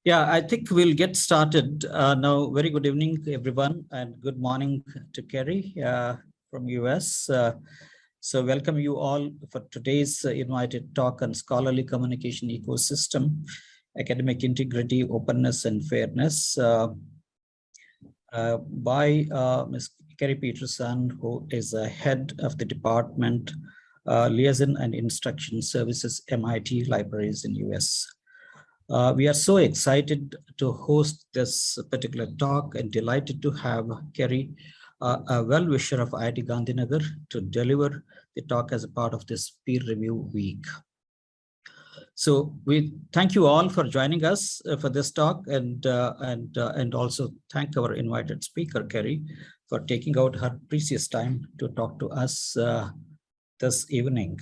Yeah, I think we'll get started now. Very good evening, everyone, and good morning to Karrie from US. So welcome you all for today's invited talk on scholarly communication ecosystem, academic integrity, openness, and fairness by Ms. Karrie Peterson, who is the head of the department, Liaison and Instruction Services, MIT Libraries in US. We are so excited to host this particular talk and delighted to have Karrie, a well-wisher of IIT Gandhinagar, to deliver the talk as a part of this peer review week. So we thank you all for joining us for this talk, and also thank our invited speaker, Karrie, for taking out her precious time to talk to us this evening.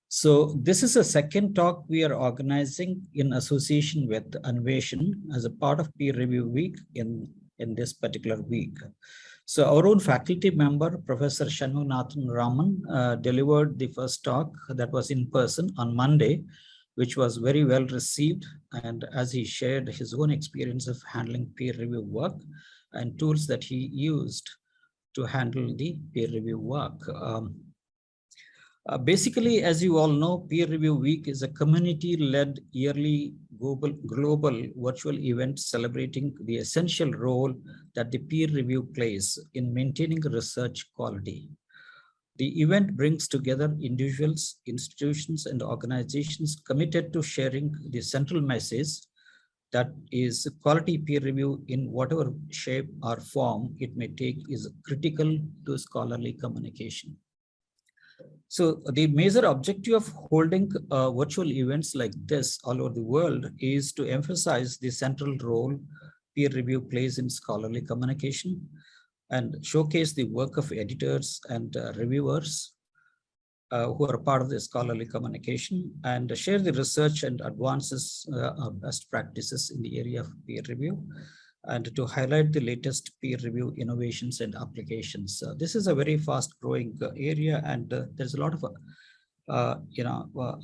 So this is a second talk we are organizing in association with Anveshan as a part of peer review week in this particular week. So our own faculty member, Professor Shanmunathan Raman, delivered the first talk that was in person on Monday, which was very well received. And as he shared his own experience of handling peer review work and tools that he used to handle the peer review work. Basically, as you all know, Peer Review Week is a community-led yearly global virtual event celebrating the essential role that the peer review plays in maintaining research quality. The event brings together individuals, institutions, and organizations committed to sharing the central message that is quality peer review in whatever shape or form it may take is critical to scholarly communication. So the major objective of holding virtual events like this all over the world is to emphasize the central role peer review plays in scholarly communication and showcase the work of editors and reviewers who are part of the scholarly communication and share the research and advances of best practices in the area of peer review and to highlight the latest peer review innovations and applications. This is a very fast growing area, and there's a lot of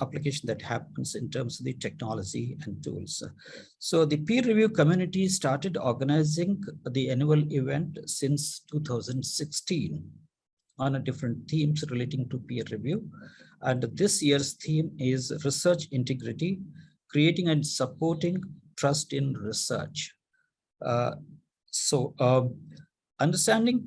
application that happens in terms of the technology and tools. So the peer review community started organizing the annual event since 2016 on a different themes relating to peer review. And this year's theme is research integrity, creating and supporting trust in research. Understanding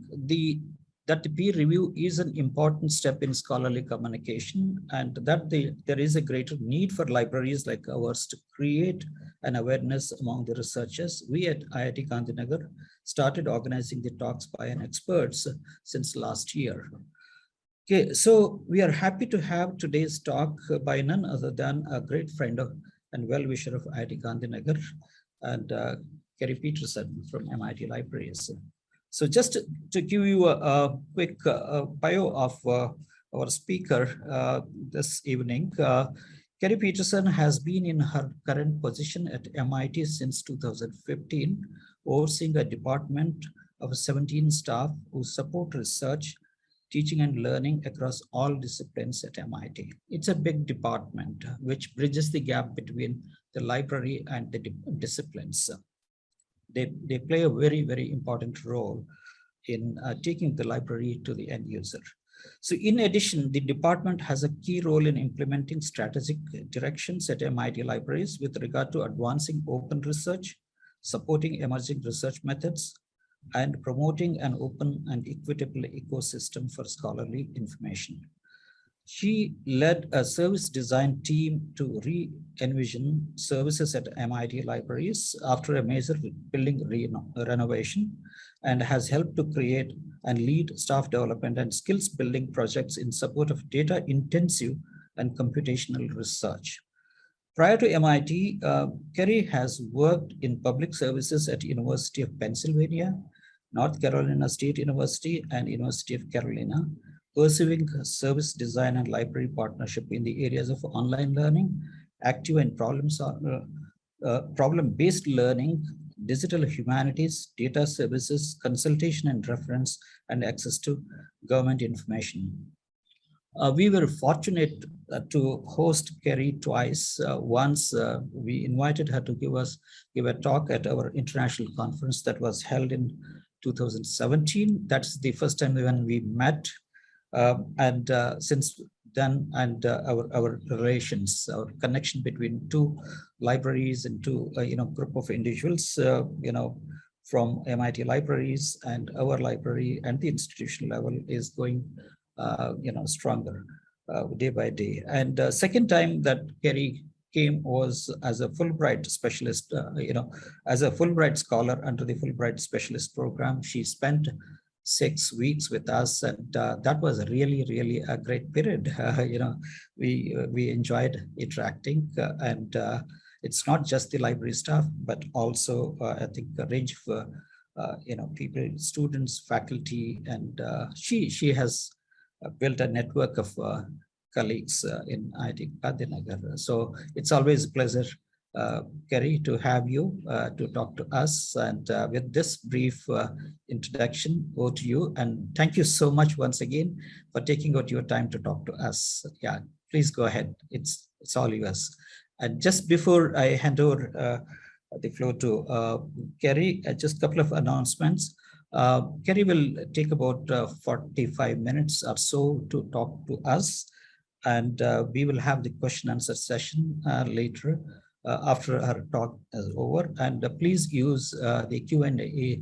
that the peer review is an important step in scholarly communication and that there is a greater need for libraries like ours to create an awareness among the researchers. We at IIT Gandhinagar started organizing the talks by an experts since last year. Okay, so we are happy to have today's talk by none other than a great friend of and well-wisher of IIT Gandhinagar and Karrie Peterson from MIT Libraries. So just to give you a quick bio of our speaker this evening, Karrie Peterson has been in her current position at MIT since 2015, overseeing a department of 17 staff who support research, teaching and learning across all disciplines at MIT. It's a big department which bridges the gap between the library and the disciplines. They play a very, very important role in taking the library to the end user. So in addition, the department has a key role in implementing strategic directions at MIT Libraries with regard to advancing open research, supporting emerging research methods, and promoting an open and equitable ecosystem for scholarly information. She led a service design team to re-envision services at MIT Libraries after a major building renovation and has helped to create and lead staff development and skills building projects in support of data-intensive and computational research. Prior to MIT, Karrie has worked in public services at University of Pennsylvania, North Carolina State University, and University of Carolina, pursuing service design and library partnership in the areas of online learning, active and problem-based learning, digital humanities, data services, consultation and reference, and access to government information. We were fortunate to host Karrie twice. Once we invited her to give a talk at our international conference that was held in 2017. That's the first time when we met. And since then, and our relations, our connection between two libraries and two group of individuals, from MIT libraries and our library and the institutional level is going stronger day by day. And second time that Karrie came was as a Fulbright specialist, as a Fulbright scholar under the Fulbright specialist program. She spent 6 weeks with us, and that was really a great period. We enjoyed interacting, and it's not just the library staff, but also I think a range of people, students, faculty, and she has built a network of colleagues in IIT Gandhinagar. So it's always a pleasure, Karrie, to have you to talk to us. And with this brief introduction, over to you. And thank you so much once again for taking out your time to talk to us. Yeah, please go ahead. It's all yours. And just before I hand over the floor to Karrie, just a couple of announcements. Karrie will take about 45 minutes or so to talk to us, and we will have the question answer session later after her talk is over. And please use the Q&A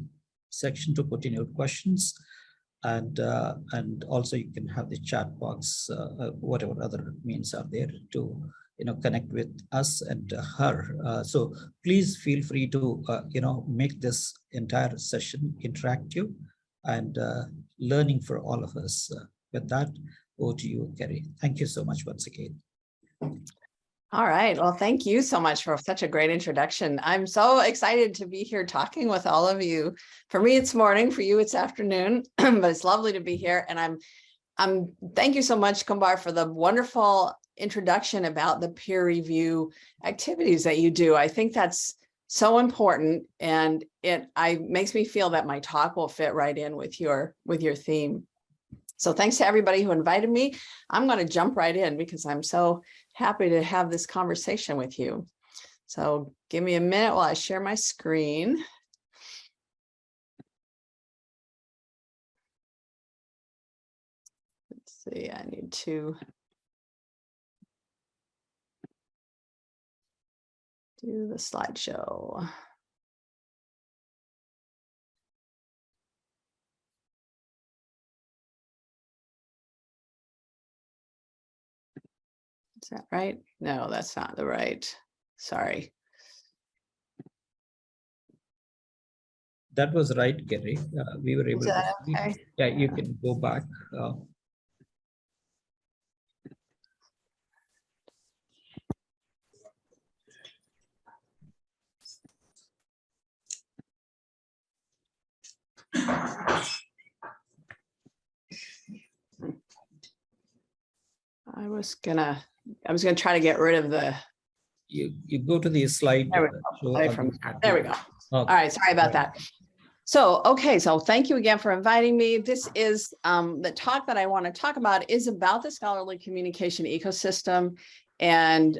section to put in your questions, and also you can have the chat box, whatever other means are there to connect with us and her. So please feel free to make this entire session interactive and learning for all of us. With that, over to you, Karrie. Thank you so much once again. All right. Well, thank you so much for such a great introduction. I'm so excited to be here talking with all of you. For me, it's morning. For you, it's afternoon. But it's lovely to be here. And I'm thank you so much, Kumbar, for the wonderful introduction about the peer review activities that you do. I think that's so important, and it makes me feel that my talk will fit right in with your theme. So thanks to everybody who invited me. I'm going to jump right in because I'm so happy to have this conversation with you. So give me a minute while I share my screen. Let's see, I need to do the slideshow. Is that right? No, that's not the right. Sorry. That was right, Karrie. We were able to. Okay? Yeah, you can go back. I was gonna try to get rid of the. You go to the slide. There we go. There we go. Okay. All right, sorry about that. So, okay, so thank you again for inviting me. This is the talk that I want to talk about is about the scholarly communication ecosystem. And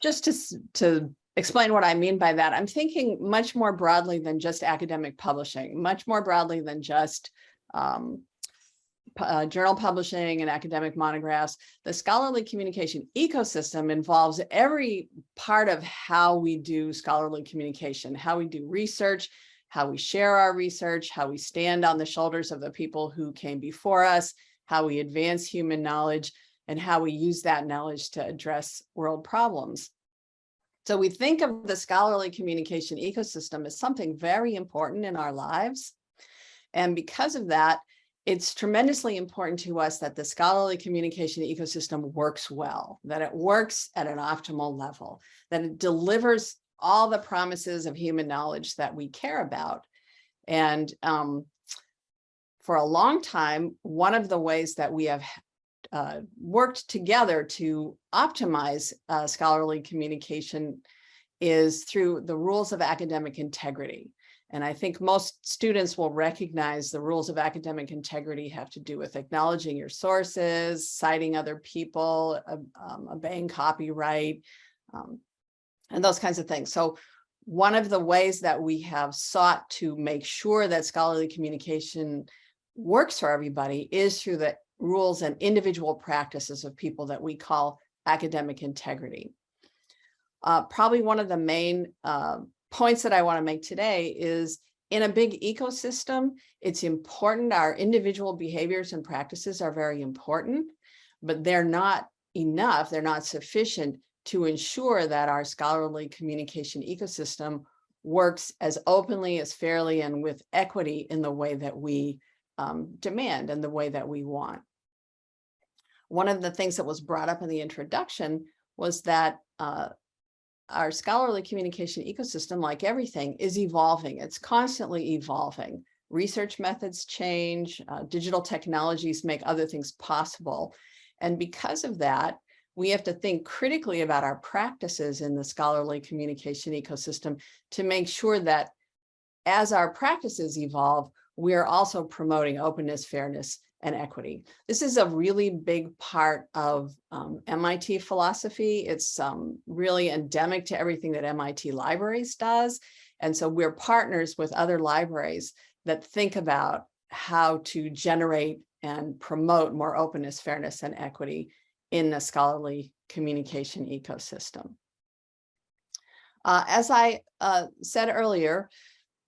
just to explain what I mean by that, I'm thinking much more broadly than just academic publishing, much more broadly than just journal publishing and academic monographs. The scholarly communication ecosystem involves every part of how we do scholarly communication, how we do research, how we share our research, how we stand on the shoulders of the people who came before us, how we advance human knowledge, and how we use that knowledge to address world problems. So we think of the scholarly communication ecosystem as something very important in our lives. And because of that, it's tremendously important to us that the scholarly communication ecosystem works well, that it works at an optimal level, that it delivers all the promises of human knowledge that we care about. And for a long time, one of the ways that we have worked together to optimize scholarly communication is through the rules of academic integrity. And I think most students will recognize the rules of academic integrity have to do with acknowledging your sources, citing other people, obeying copyright, and those kinds of things. So one of the ways that we have sought to make sure that scholarly communication works for everybody is through the rules and individual practices of people that we call academic integrity. Probably one of the main points that I want to make today is, in a big ecosystem, it's important. Our individual behaviors and practices are very important, but they're not enough. They're not sufficient to ensure that our scholarly communication ecosystem works as openly, as fairly, and with equity in the way that we demand and the way that we want. One of the things that was brought up in the introduction was that our scholarly communication ecosystem, like everything, is evolving. It's constantly evolving. Research methods change, digital technologies make other things possible. And because of that, we have to think critically about our practices in the scholarly communication ecosystem to make sure that as our practices evolve, we are also promoting openness, fairness, and equity. This is a really big part of MIT philosophy. It's really endemic to everything that MIT Libraries does. And so we're partners with other libraries that think about how to generate and promote more openness, fairness, and equity in the scholarly communication ecosystem. As I said earlier,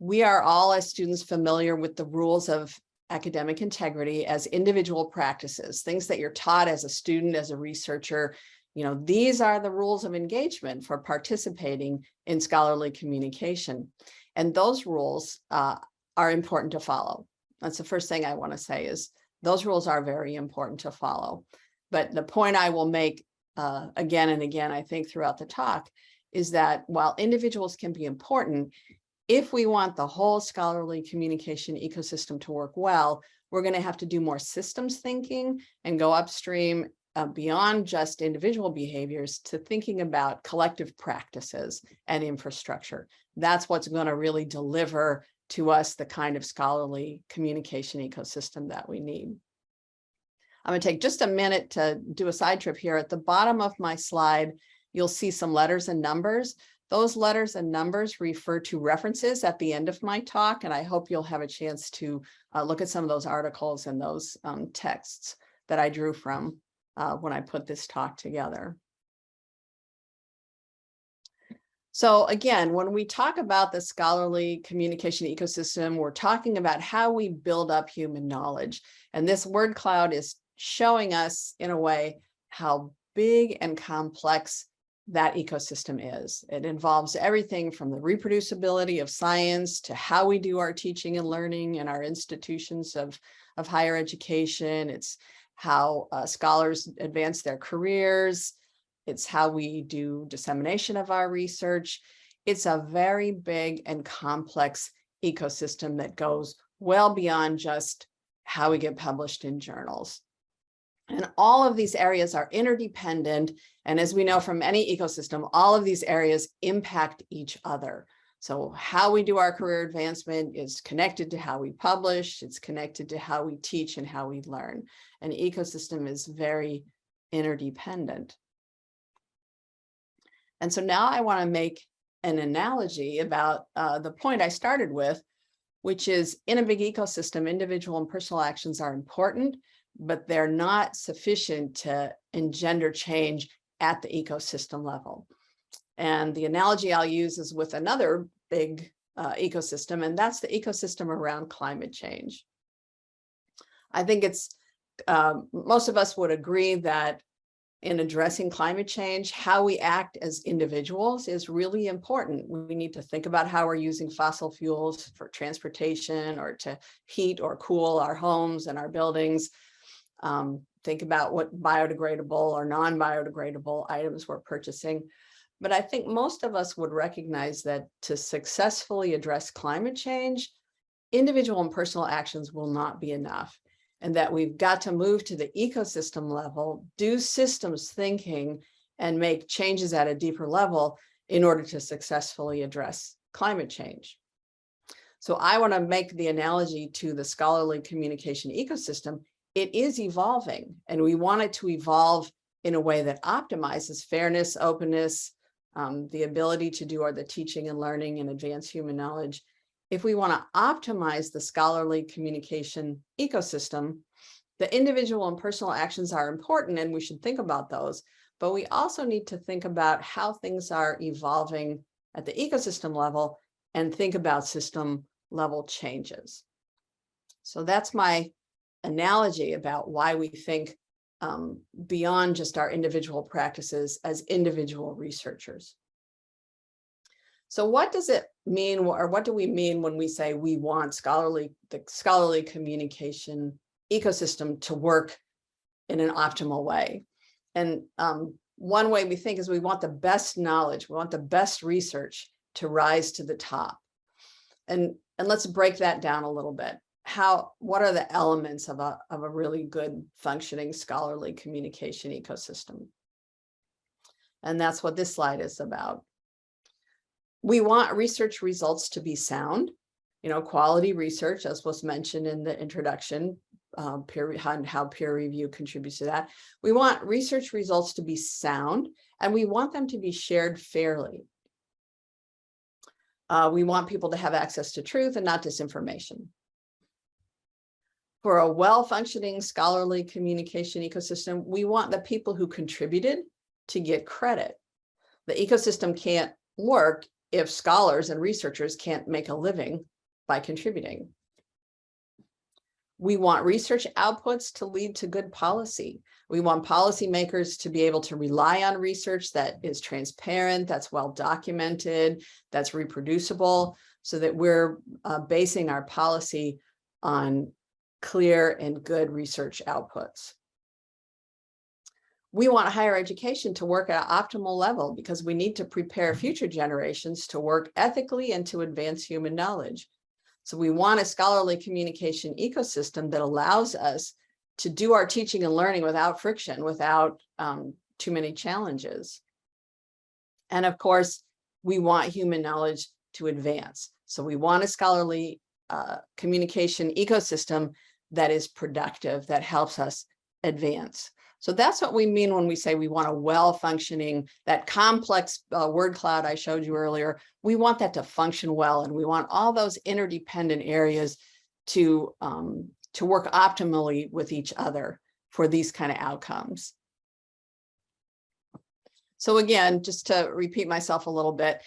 we are all, as students, familiar with the rules of academic integrity as individual practices, things that you're taught as a student, as a researcher. You know, these are the rules of engagement for participating in scholarly communication. And those rules are important to follow. That's the first thing I want to say, is those rules are very important to follow. But the point I will make again and again, I think, throughout the talk, is that while individuals can be important, if we want the whole scholarly communication ecosystem to work well, we're going to have to do more systems thinking and go upstream beyond just individual behaviors to thinking about collective practices and infrastructure. That's what's going to really deliver to us the kind of scholarly communication ecosystem that we need. I'm going to take just a minute to do a side trip here. At the bottom of my slide, you'll see some letters and numbers. Those letters and numbers refer to references at the end of my talk, and I hope you'll have a chance to look at some of those articles and those texts that I drew from when I put this talk together. So again, when we talk about the scholarly communication ecosystem, we're talking about how we build up human knowledge. And this word cloud is showing us, in a way, how big and complex that ecosystem is. It involves everything from the reproducibility of science to how we do our teaching and learning in our institutions of higher education. It's how scholars advance their careers. It's how we do dissemination of our research. It's a very big and complex ecosystem that goes well beyond just how we get published in journals. And all of these areas are interdependent. And as we know from any ecosystem, all of these areas impact each other. So how we do our career advancement is connected to how we publish. It's connected to how we teach and how we learn. An ecosystem is very interdependent. And so now I want to make an analogy about the point I started with, which is, in a big ecosystem, individual and personal actions are important, but they're not sufficient to engender change at the ecosystem level. And the analogy I'll use is with another big ecosystem, and that's the ecosystem around climate change. I think it's, most of us would agree that in addressing climate change, how we act as individuals is really important. We need to think about how we're using fossil fuels for transportation or to heat or cool our homes and our buildings. Think about what biodegradable or non-biodegradable items we're purchasing. But I think most of us would recognize that to successfully address climate change, individual and personal actions will not be enough, and that we've got to move to the ecosystem level, do systems thinking, and make changes at a deeper level in order to successfully address climate change. So I want to make the analogy to the scholarly communication ecosystem. It is evolving, and we want it to evolve in a way that optimizes fairness, openness, the ability to do the teaching and learning and advance human knowledge. If we want to optimize the scholarly communication ecosystem, the individual and personal actions are important, and we should think about those, but we also need to think about how things are evolving at the ecosystem level and think about system level changes. So that's my analogy about why we think beyond just our individual practices as individual researchers. So what does it mean, or what do we mean when we say we want the scholarly communication ecosystem to work in an optimal way? And one way we think is we want the best knowledge, we want the best research to rise to the top. And let's break that down a little bit. What are the elements of a really good functioning scholarly communication ecosystem? And that's what this slide is about. We want research results to be sound, quality research, as was mentioned in the introduction, how peer review contributes to that. We want research results to be sound, and we want them to be shared fairly. We want people to have access to truth and not disinformation. For a well-functioning scholarly communication ecosystem, we want the people who contributed to get credit. The ecosystem can't work if scholars and researchers can't make a living by contributing. We want research outputs to lead to good policy. We want policymakers to be able to rely on research that is transparent, that's well documented, that's reproducible, so that we're basing our policy on clear and good research outputs. We want higher education to work at an optimal level because we need to prepare future generations to work ethically and to advance human knowledge. So we want a scholarly communication ecosystem that allows us to do our teaching and learning without friction, without too many challenges. And of course, we want human knowledge to advance. So we want a scholarly communication ecosystem that is productive, that helps us advance. So that's what we mean when we say we want a well-functioning, that complex word cloud I showed you earlier. We want that to function well, and we want all those interdependent areas to work optimally with each other for these kind of outcomes. So again, just to repeat myself a little bit,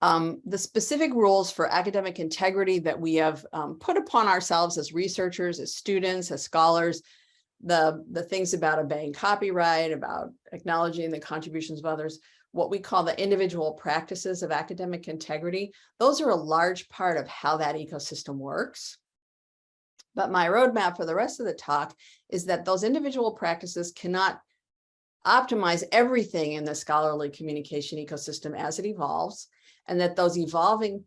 the specific rules for academic integrity that we have put upon ourselves as researchers, as students, as scholars, the things about obeying copyright, about acknowledging the contributions of others, what we call the individual practices of academic integrity, those are a large part of how that ecosystem works. But my roadmap for the rest of the talk is that those individual practices cannot optimize everything in the scholarly communication ecosystem as it evolves, and that those evolving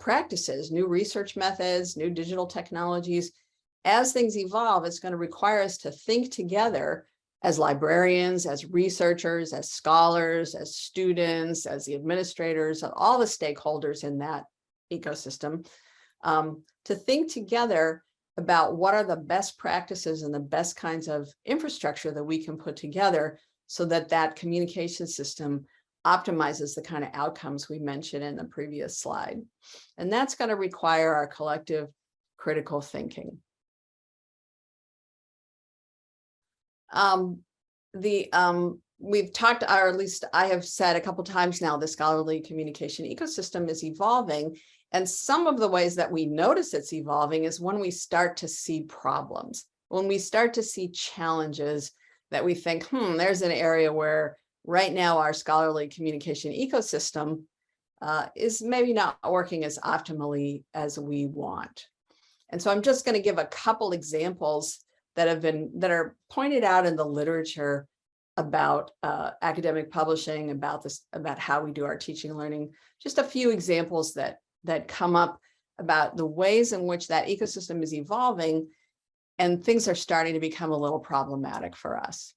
practices, new research methods, new digital technologies, as things evolve, it's going to require us to think together as librarians, as researchers, as scholars, as students, as the administrators, all the stakeholders in that ecosystem, to think together about what are the best practices and the best kinds of infrastructure that we can put together so that that communication system optimizes the kind of outcomes we mentioned in the previous slide. And that's going to require our collective critical thinking. We've talked, or at least I have said a couple times now, the scholarly communication ecosystem is evolving. And some of the ways that we notice it's evolving is when we start to see problems, when we start to see challenges that we think, there's an area where right now our scholarly communication ecosystem is maybe not working as optimally as we want. And so I'm just going to give a couple examples that are pointed out in the literature about academic publishing, about how we do our teaching and learning. Just a few examples that come up about the ways in which that ecosystem is evolving, and things are starting to become a little problematic for us.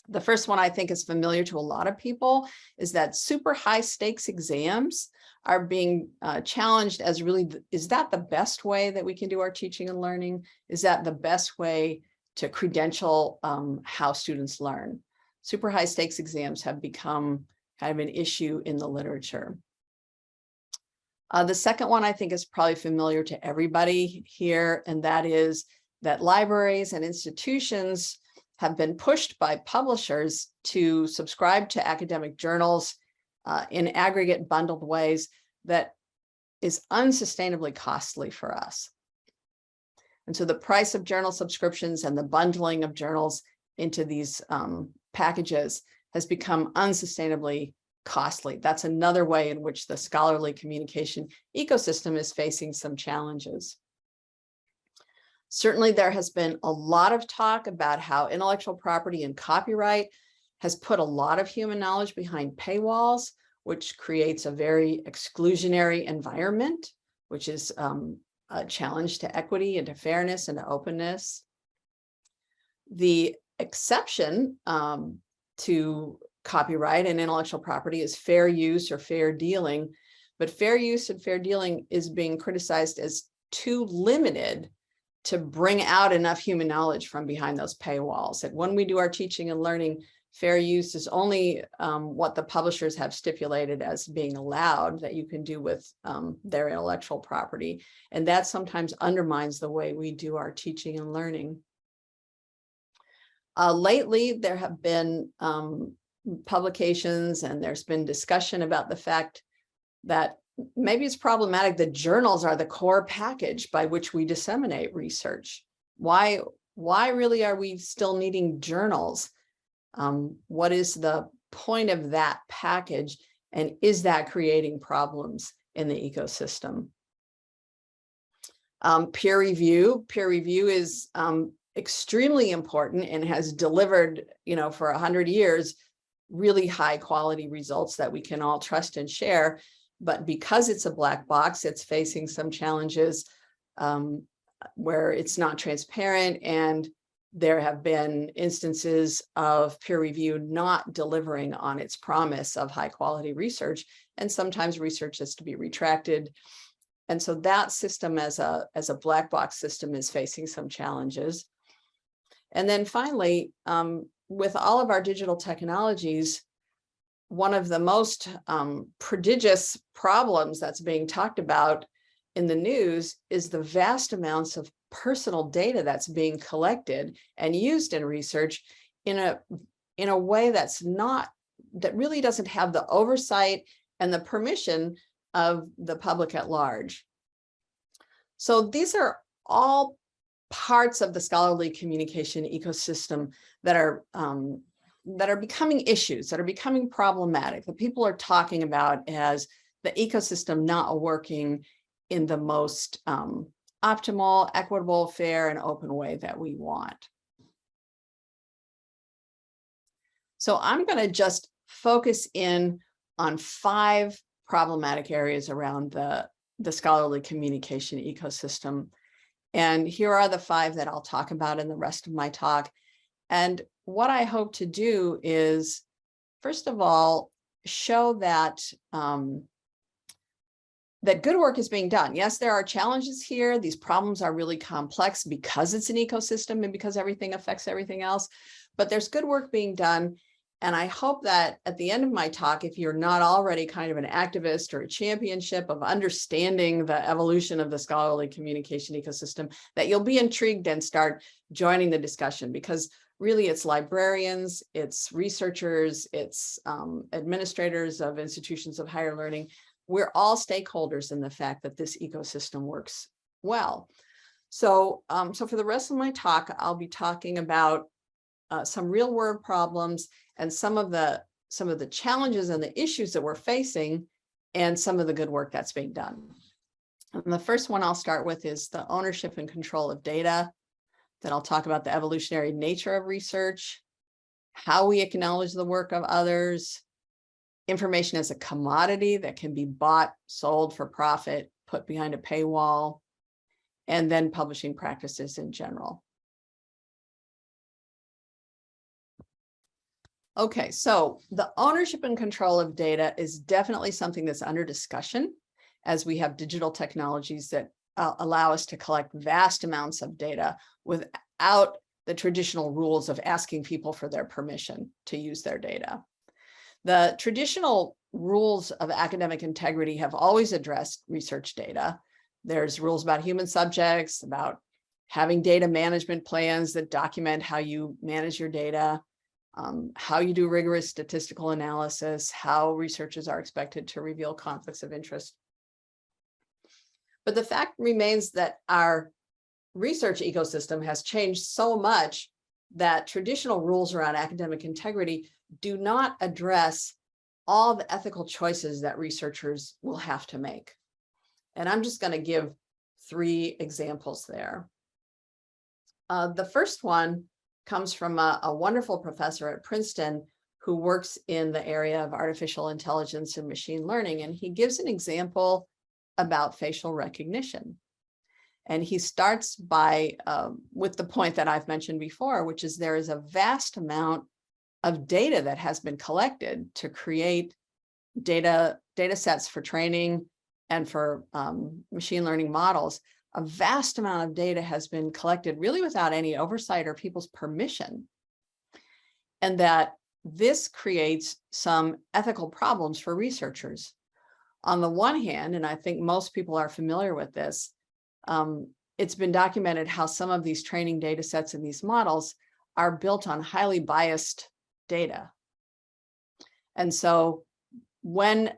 The first one I think is familiar to a lot of people is that super high stakes exams are being challenged as really, is that the best way that we can do our teaching and learning? Is that the best way to credential how students learn? Super high stakes exams have become kind of an issue in the literature. The second one I think is probably familiar to everybody here, and that is that libraries and institutions have been pushed by publishers to subscribe to academic journals in aggregate bundled ways that is unsustainably costly for us. And so the price of journal subscriptions and the bundling of journals into these packages has become unsustainably costly. That's another way in which the scholarly communication ecosystem is facing some challenges. Certainly, there has been a lot of talk about how intellectual property and copyright has put a lot of human knowledge behind paywalls, which creates a very exclusionary environment, which is a challenge to equity and to fairness and to openness. The exception to copyright and intellectual property is fair use or fair dealing, but fair use and fair dealing is being criticized as too limited to bring out enough human knowledge from behind those paywalls. And when we do our teaching and learning, fair use is only what the publishers have stipulated as being allowed that you can do with their intellectual property. And that sometimes undermines the way we do our teaching and learning. Lately, there have been publications and there's been discussion about the fact that maybe it's problematic that journals are the core package by which we disseminate research. Why really are we still needing journals? What is the point of that package? And is that creating problems in the ecosystem? Peer review is extremely important and has delivered, for 100 years, really high quality results that we can all trust and share. But because it's a black box, it's facing some challenges where it's not transparent, and there have been instances of peer review not delivering on its promise of high quality research, and sometimes research has to be retracted. And so that system as a black box system is facing some challenges. And then finally, with all of our digital technologies, one of the most prodigious problems that's being talked about in the news is the vast amounts of personal data that's being collected and used in research in a way that really doesn't have the oversight and the permission of the public at large. So these are all parts of the scholarly communication ecosystem that are becoming issues, that are becoming problematic, that people are talking about as the ecosystem not working in the most optimal, equitable, fair, and open way that we want. So I'm going to just focus in on 5 problematic areas around the scholarly communication ecosystem. And here are the 5 that I'll talk about in the rest of my talk. And what I hope to do is, first of all, show that that good work is being done. Yes, there are challenges here. These problems are really complex because it's an ecosystem and because everything affects everything else, but there's good work being done. And I hope that at the end of my talk, if you're not already kind of an activist or a championship of understanding the evolution of the scholarly communication ecosystem, that you'll be intrigued and start joining the discussion, because really it's librarians, it's researchers, it's administrators of institutions of higher learning. We're all stakeholders in the fact that this ecosystem works well. So, so for the rest of my talk, I'll be talking about some real world problems and some of the challenges and the issues that we're facing, and some of the good work that's being done. And the first one I'll start with is the ownership and control of data. Then I'll talk about the evolutionary nature of research, how we acknowledge the work of others, information as a commodity that can be bought, sold for profit, put behind a paywall, and then publishing practices in general. Okay, so the ownership and control of data is definitely something that's under discussion as we have digital technologies that allow us to collect vast amounts of data without the traditional rules of asking people for their permission to use their data. The traditional rules of academic integrity have always addressed research data. There's rules about human subjects, about having data management plans that document how you manage your data, how you do rigorous statistical analysis, how researchers are expected to reveal conflicts of interest. But the fact remains that our research ecosystem has changed so much that traditional rules around academic integrity do not address all the ethical choices that researchers will have to make. And I'm just going to give 3 examples there. The first one comes from a wonderful professor at Princeton who works in the area of artificial intelligence and machine learning. And he gives an example about facial recognition. And he starts by with the point that I've mentioned before, which is there is a vast amount of data that has been collected to create data sets for training and for machine learning models. A vast amount of data has been collected really without any oversight or people's permission. And that this creates some ethical problems for researchers. On the one hand, and I think most people are familiar with this, it's been documented how some of these training data sets and these models are built on highly biased data. And so when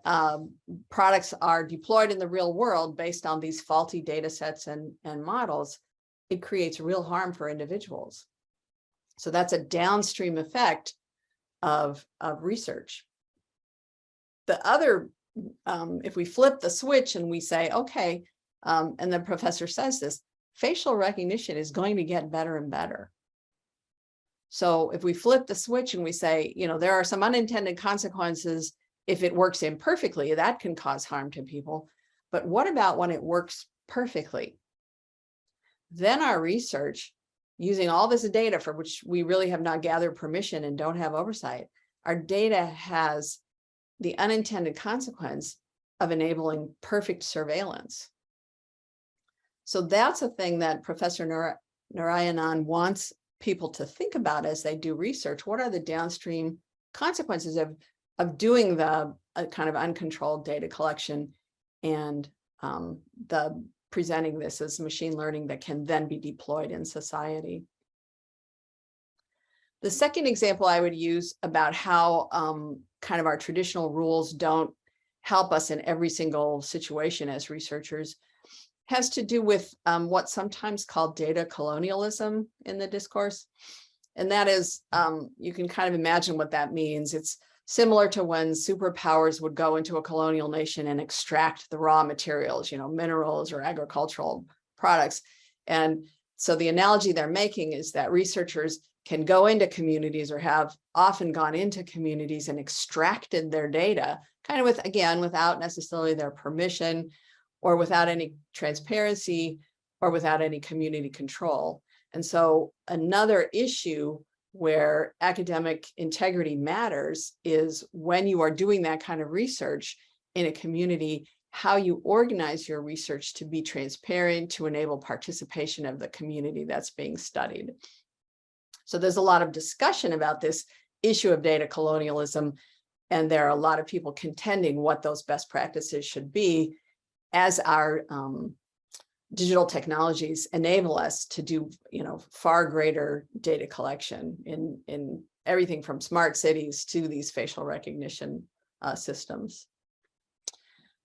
products are deployed in the real world based on these faulty data sets and models, it creates real harm for individuals. So that's a downstream effect of research. The other, if we flip the switch and we say, okay, and the professor says this, facial recognition is going to get better and better. So if we flip the switch and we say, you know, there are some unintended consequences if it works imperfectly, that can cause harm to people. But what about when it works perfectly? Then our research, using all this data for which we really have not gathered permission and don't have oversight, our data has the unintended consequence of enabling perfect surveillance. So that's a thing that Professor Narayanan wants people to think about as they do research. What are the downstream consequences of doing the kind of uncontrolled data collection and the presenting this as machine learning that can then be deployed in society? The second example I would use about how kind of our traditional rules don't help us in every single situation as researchers has to do with what's sometimes called data colonialism in the discourse. And that is, you can kind of imagine what that means. It's similar to when superpowers would go into a colonial nation and extract the raw materials, you know, minerals or agricultural products. And so the analogy they're making is that researchers can go into communities or have often gone into communities and extracted their data, kind of with, again, without necessarily their permission or without any transparency or without any community control. And so another issue where academic integrity matters is when you are doing that kind of research in a community, how you organize your research to be transparent, to enable participation of the community that's being studied. So there's a lot of discussion about this issue of data colonialism, and there are a lot of people contending what those best practices should be as our digital technologies enable us to do, you know, far greater data collection in everything from smart cities to these facial recognition systems.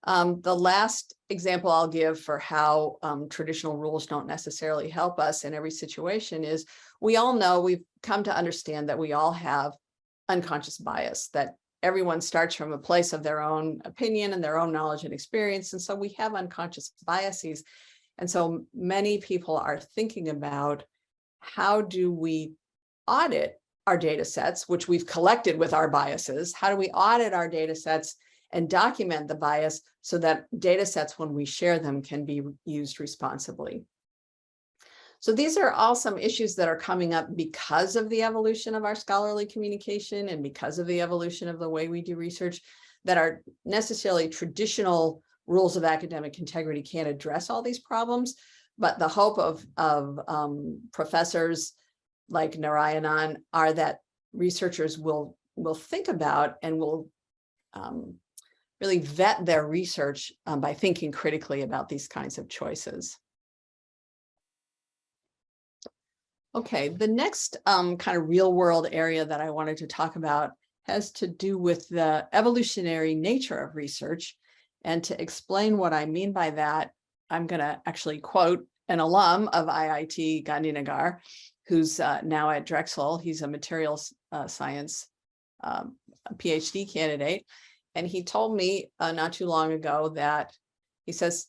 The last example I'll give for how traditional rules don't necessarily help us in every situation is we all know, we've come to understand that we all have unconscious bias, that everyone starts from a place of their own opinion and their own knowledge and experience. And so we have unconscious biases. And so many people are thinking about how do we audit our data sets, which we've collected with our biases. How do we audit our data sets and document the bias so that data sets, when we share them, can be used responsibly? So these are all some issues that are coming up because of the evolution of our scholarly communication and because of the evolution of the way we do research, that are necessarily traditional rules of academic integrity can't address all these problems. But the hope of professors like Narayanan are that researchers will think about and will really vet their research by thinking critically about these kinds of choices. Okay, the next kind of real world area that I wanted to talk about has to do with the evolutionary nature of research. And to explain what I mean by that, I'm going to actually quote an alum of IIT Gandhinagar, who's now at Drexel. He's a materials science PhD candidate. And he told me not too long ago that he says,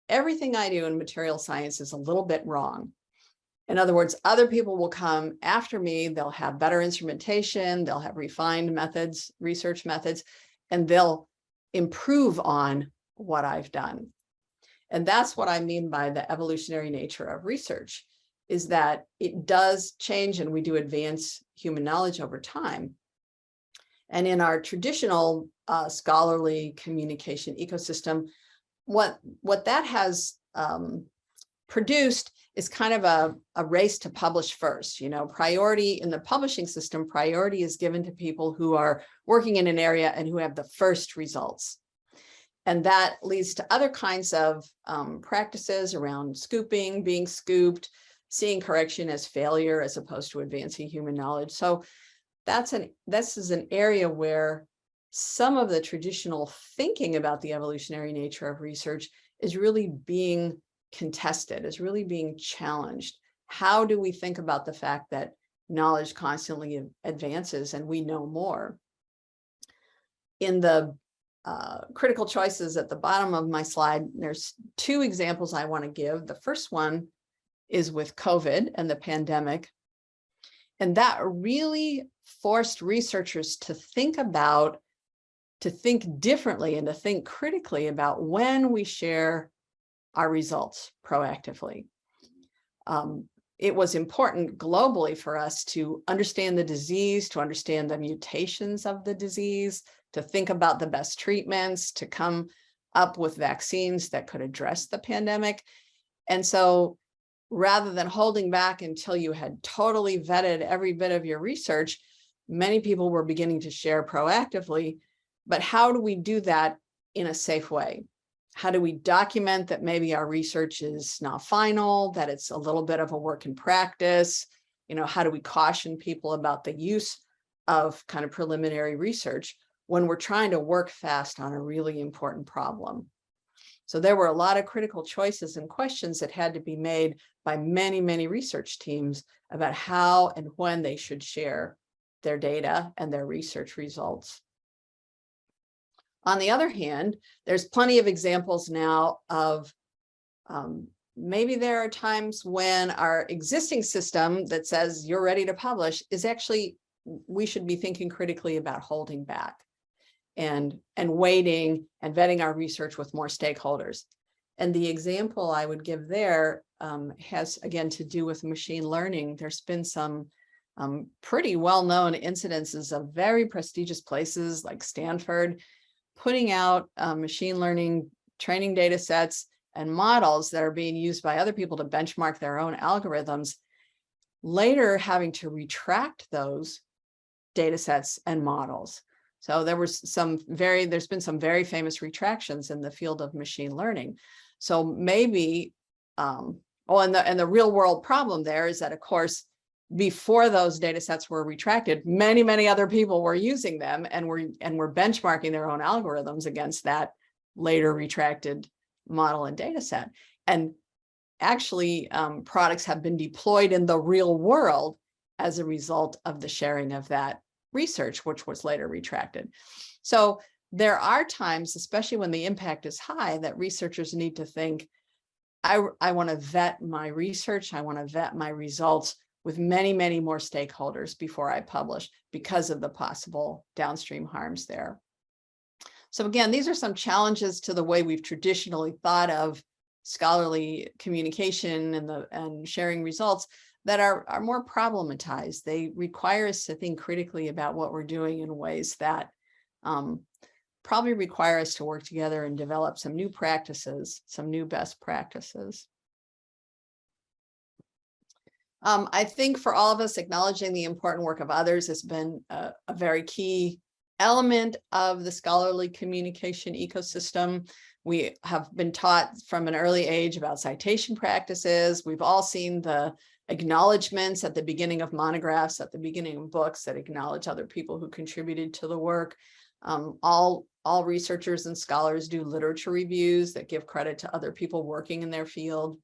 everything I do in material science is a little bit wrong. In other words, other people will come after me, they'll have better instrumentation, they'll have refined methods, research methods, and they'll improve on what I've done. And that's what I mean by the evolutionary nature of research, is that it does change and we do advance human knowledge over time. And in our traditional scholarly communication ecosystem, what that has produced is kind of a race to publish first. You know, priority in the publishing system, priority is given to people who are working in an area and who have the first results. And that leads to other kinds of practices around scooping, being scooped, seeing correction as failure as opposed to advancing human knowledge. So this is an area where some of the traditional thinking about the evolutionary nature of research is really being contested, is really being challenged. How do we think about the fact that knowledge constantly advances and we know more? In the critical choices at the bottom of my slide, there's two examples I want to give. The first one is with COVID and the pandemic. And that really forced researchers to think differently and to think critically about when we share our results proactively. It was important globally for us to understand the disease, to understand the mutations of the disease, to think about the best treatments, to come up with vaccines that could address the pandemic. And so rather than holding back until you had totally vetted every bit of your research, many people were beginning to share proactively. But how do we do that in a safe way? How do we document that maybe our research is not final, that it's a little bit of a work in practice? You know, how do we caution people about the use of kind of preliminary research when we're trying to work fast on a really important problem? So there were a lot of critical choices and questions that had to be made by many, many research teams about how and when they should share their data and their research results. On the other hand, there's plenty of examples now of maybe there are times when our existing system that says you're ready to publish is actually, we should be thinking critically about holding back and waiting and vetting our research with more stakeholders. And the example I would give there has, again, to do with machine learning. There's been some pretty well-known incidences of very prestigious places like Stanford putting out machine learning training data sets and models that are being used by other people to benchmark their own algorithms, later having to retract those data sets and models. So there's been some very famous retractions in the field of machine learning. So maybe, and the real world problem there is that, of course, before those data sets were retracted, many, many other people were using them and were benchmarking their own algorithms against that later retracted model and data set. And actually, products have been deployed in the real world as a result of the sharing of that research, which was later retracted. So there are times, especially when the impact is high, that researchers need to think, I want to vet my research, I want to vet my results with many, many more stakeholders before I publish because of the possible downstream harms there. So again, these are some challenges to the way we've traditionally thought of scholarly communication and sharing results that are more problematized. They require us to think critically about what we're doing in ways that probably require us to work together and develop some new practices, some new best practices. I think for all of us, acknowledging the important work of others has been a very key element of the scholarly communication ecosystem. We have been taught from an early age about citation practices. We've all seen the acknowledgements at the beginning of monographs, at the beginning of books that acknowledge other people who contributed to the work. All researchers and scholars do literature reviews that give credit to other people working in their field.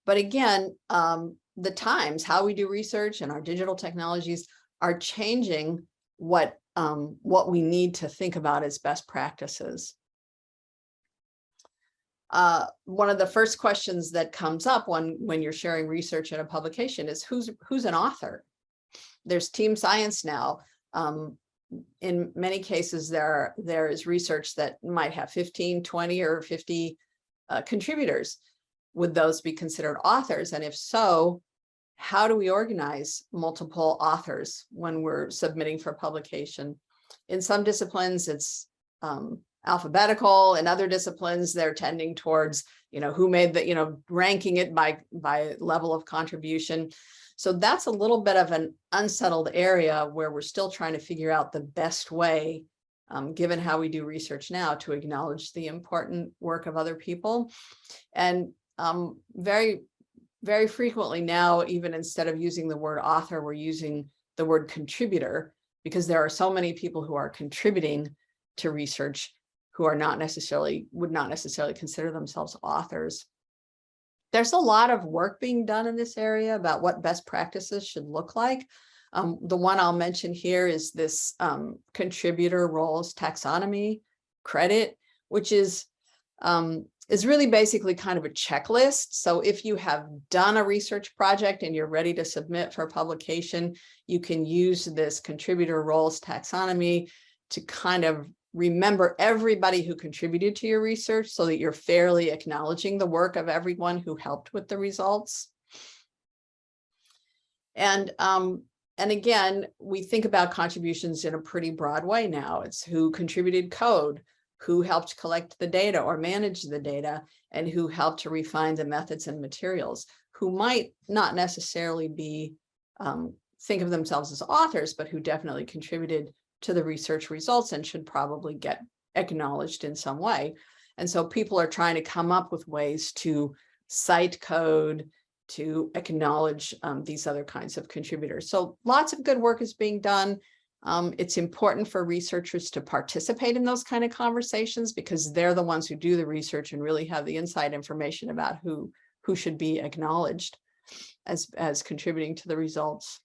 But again, the times, how we do research and our digital technologies are changing what we need to think about as best practices. One of the first questions that comes up when you're sharing research in a publication is who's an author? There's team science now. In many cases, there is research that might have 15, 20, or 50 contributors. Would those be considered authors? And if so, how do we organize multiple authors when we're submitting for publication? In some disciplines, it's alphabetical. In other disciplines, they're tending towards, who made the, ranking it by level of contribution. So that's a little bit of an unsettled area where we're still trying to figure out the best way, given how we do research now, to acknowledge the important work of other people. And very, very frequently now, even instead of using the word author, we're using the word contributor, because there are so many people who are contributing to research who would not necessarily consider themselves authors. There's a lot of work being done in this area about what best practices should look like. The one I'll mention here is this contributor roles taxonomy credit, which is really basically kind of a checklist. So if you have done a research project and you're ready to submit for publication, you can use this contributor roles taxonomy to kind of remember everybody who contributed to your research so that you're fairly acknowledging the work of everyone who helped with the results. And again, we think about contributions in a pretty broad way now. It's who contributed code, who helped collect the data or manage the data, and who helped to refine the methods and materials, who might not necessarily be think of themselves as authors, but who definitely contributed to the research results and should probably get acknowledged in some way. And so people are trying to come up with ways to cite code, to acknowledge these other kinds of contributors. So lots of good work is being done. It's important for researchers to participate in those kind of conversations because they're the ones who do the research and really have the inside information about who should be acknowledged as contributing to the results.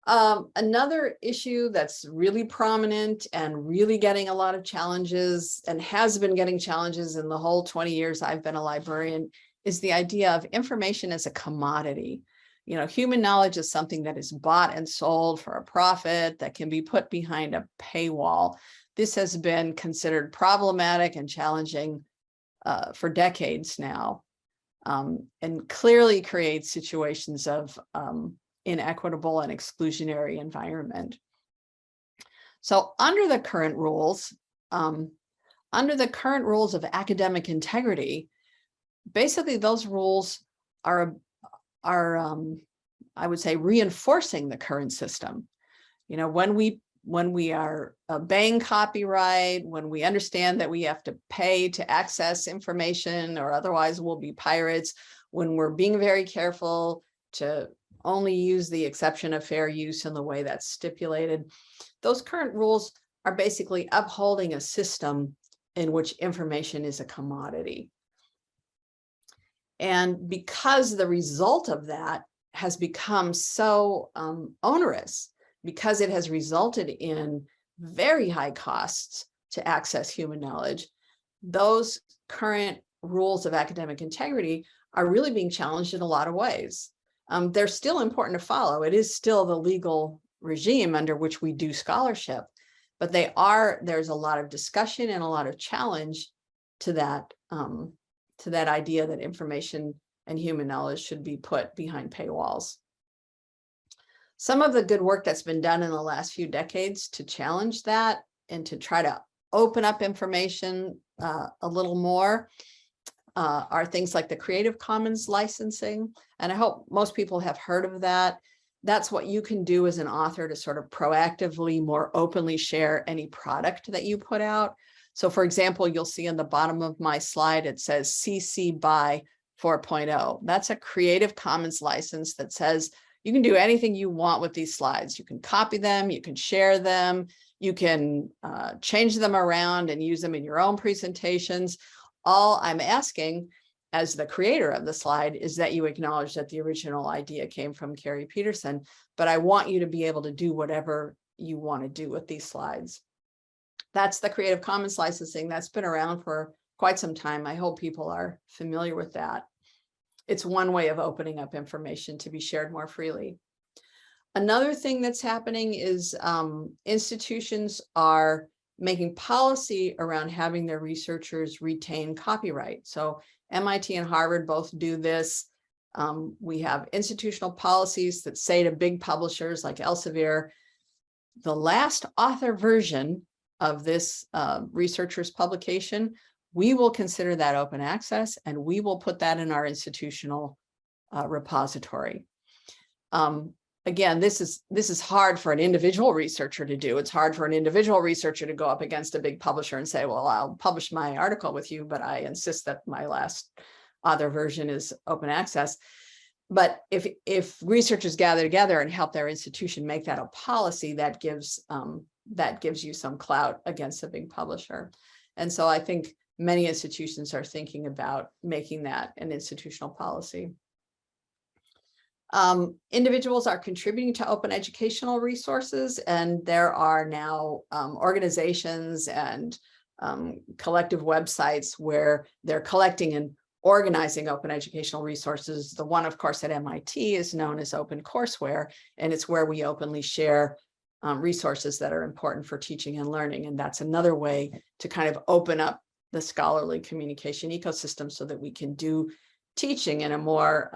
Another issue that's really prominent and really getting a lot of challenges and has been getting challenges in the whole 20 years I've been a librarian is the idea of information as a commodity. Human knowledge is something that is bought and sold for a profit that can be put behind a paywall. This has been considered problematic and challenging for decades now, and clearly creates situations of inequitable and exclusionary environment. So under the current rules of academic integrity, basically those rules are I would say reinforcing the current system. When we are obeying copyright, when we understand that we have to pay to access information or otherwise we'll be pirates, when we're being very careful to only use the exception of fair use in the way that's stipulated, those current rules are basically upholding a system in which information is a commodity. And because the result of that has become so onerous, because it has resulted in very high costs to access human knowledge, those current rules of academic integrity are really being challenged in a lot of ways. They're still important to follow. It is still the legal regime under which we do scholarship, but there's a lot of discussion and a lot of challenge to that idea that information and human knowledge should be put behind paywalls. Some of the good work that's been done in the last few decades to challenge that and to try to open up information a little more are things like the Creative Commons licensing. And I hope most people have heard of that. That's what you can do as an author to sort of proactively, more openly share any product that you put out. So for example, you'll see on the bottom of my slide, it says CC BY 4.0. That's a Creative Commons license that says you can do anything you want with these slides. You can copy them, you can share them, you can change them around and use them in your own presentations. All I'm asking as the creator of the slide is that you acknowledge that the original idea came from Karrie Peterson, but I want you to be able to do whatever you want to do with these slides. That's the Creative Commons licensing. That's been around for quite some time. I hope people are familiar with that. It's one way of opening up information to be shared more freely. Another thing that's happening is institutions are making policy around having their researchers retain copyright. So MIT and Harvard both do this. We have institutional policies that say to big publishers like Elsevier, the last author version of this researcher's publication, we will consider that open access and we will put that in our institutional repository. Again, this is hard for an individual researcher to do. It's hard for an individual researcher to go up against a big publisher and say, well, I'll publish my article with you, but I insist that my last author version is open access. But if researchers gather together and help their institution make that a policy, that gives you some clout against a big publisher. And so I think many institutions are thinking about making that an institutional policy. Individuals are contributing to open educational resources, and there are now organizations and collective websites where they're collecting and organizing open educational resources. The one, of course, at MIT is known as OpenCourseWare, and it's where we openly share resources that are important for teaching and learning. And that's another way to kind of open up the scholarly communication ecosystem so that we can do teaching in a more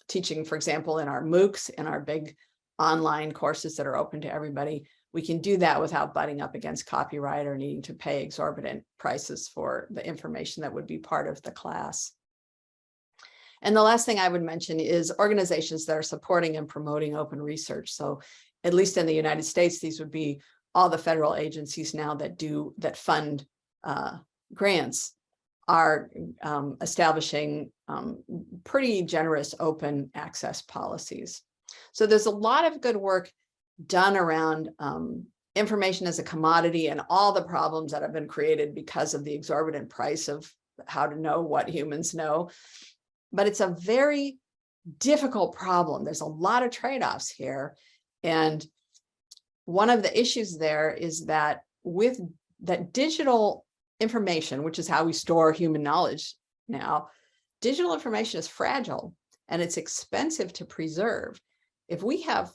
teaching, for example, in our MOOCs, in our big online courses that are open to everybody. We can do that without butting up against copyright or needing to pay exorbitant prices for the information that would be part of the class. And the last thing I would mention is organizations that are supporting and promoting open research. So at least in the United States, these would be all the federal agencies now that fund grants are establishing pretty generous open access policies. So there's a lot of good work done around information as a commodity and all the problems that have been created because of the exorbitant price of how to know what humans know. But it's a very difficult problem. There's a lot of trade-offs here. And one of the issues there is that with that digital information, which is how we store human knowledge now, digital information is fragile and it's expensive to preserve. If we have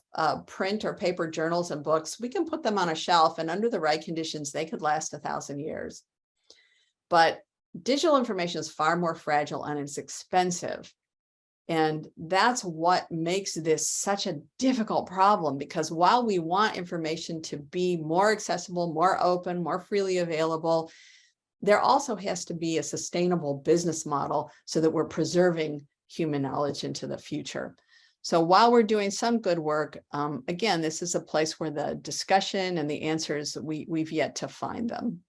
print or paper journals and books, we can put them on a shelf, and under the right conditions, they could last 1,000 years. But digital information is far more fragile and it's expensive. And that's what makes this such a difficult problem, because while we want information to be more accessible, more open, more freely available, there also has to be a sustainable business model so that we're preserving human knowledge into the future. So while we're doing some good work, again, this is a place where the discussion and the answers, we've yet to find them.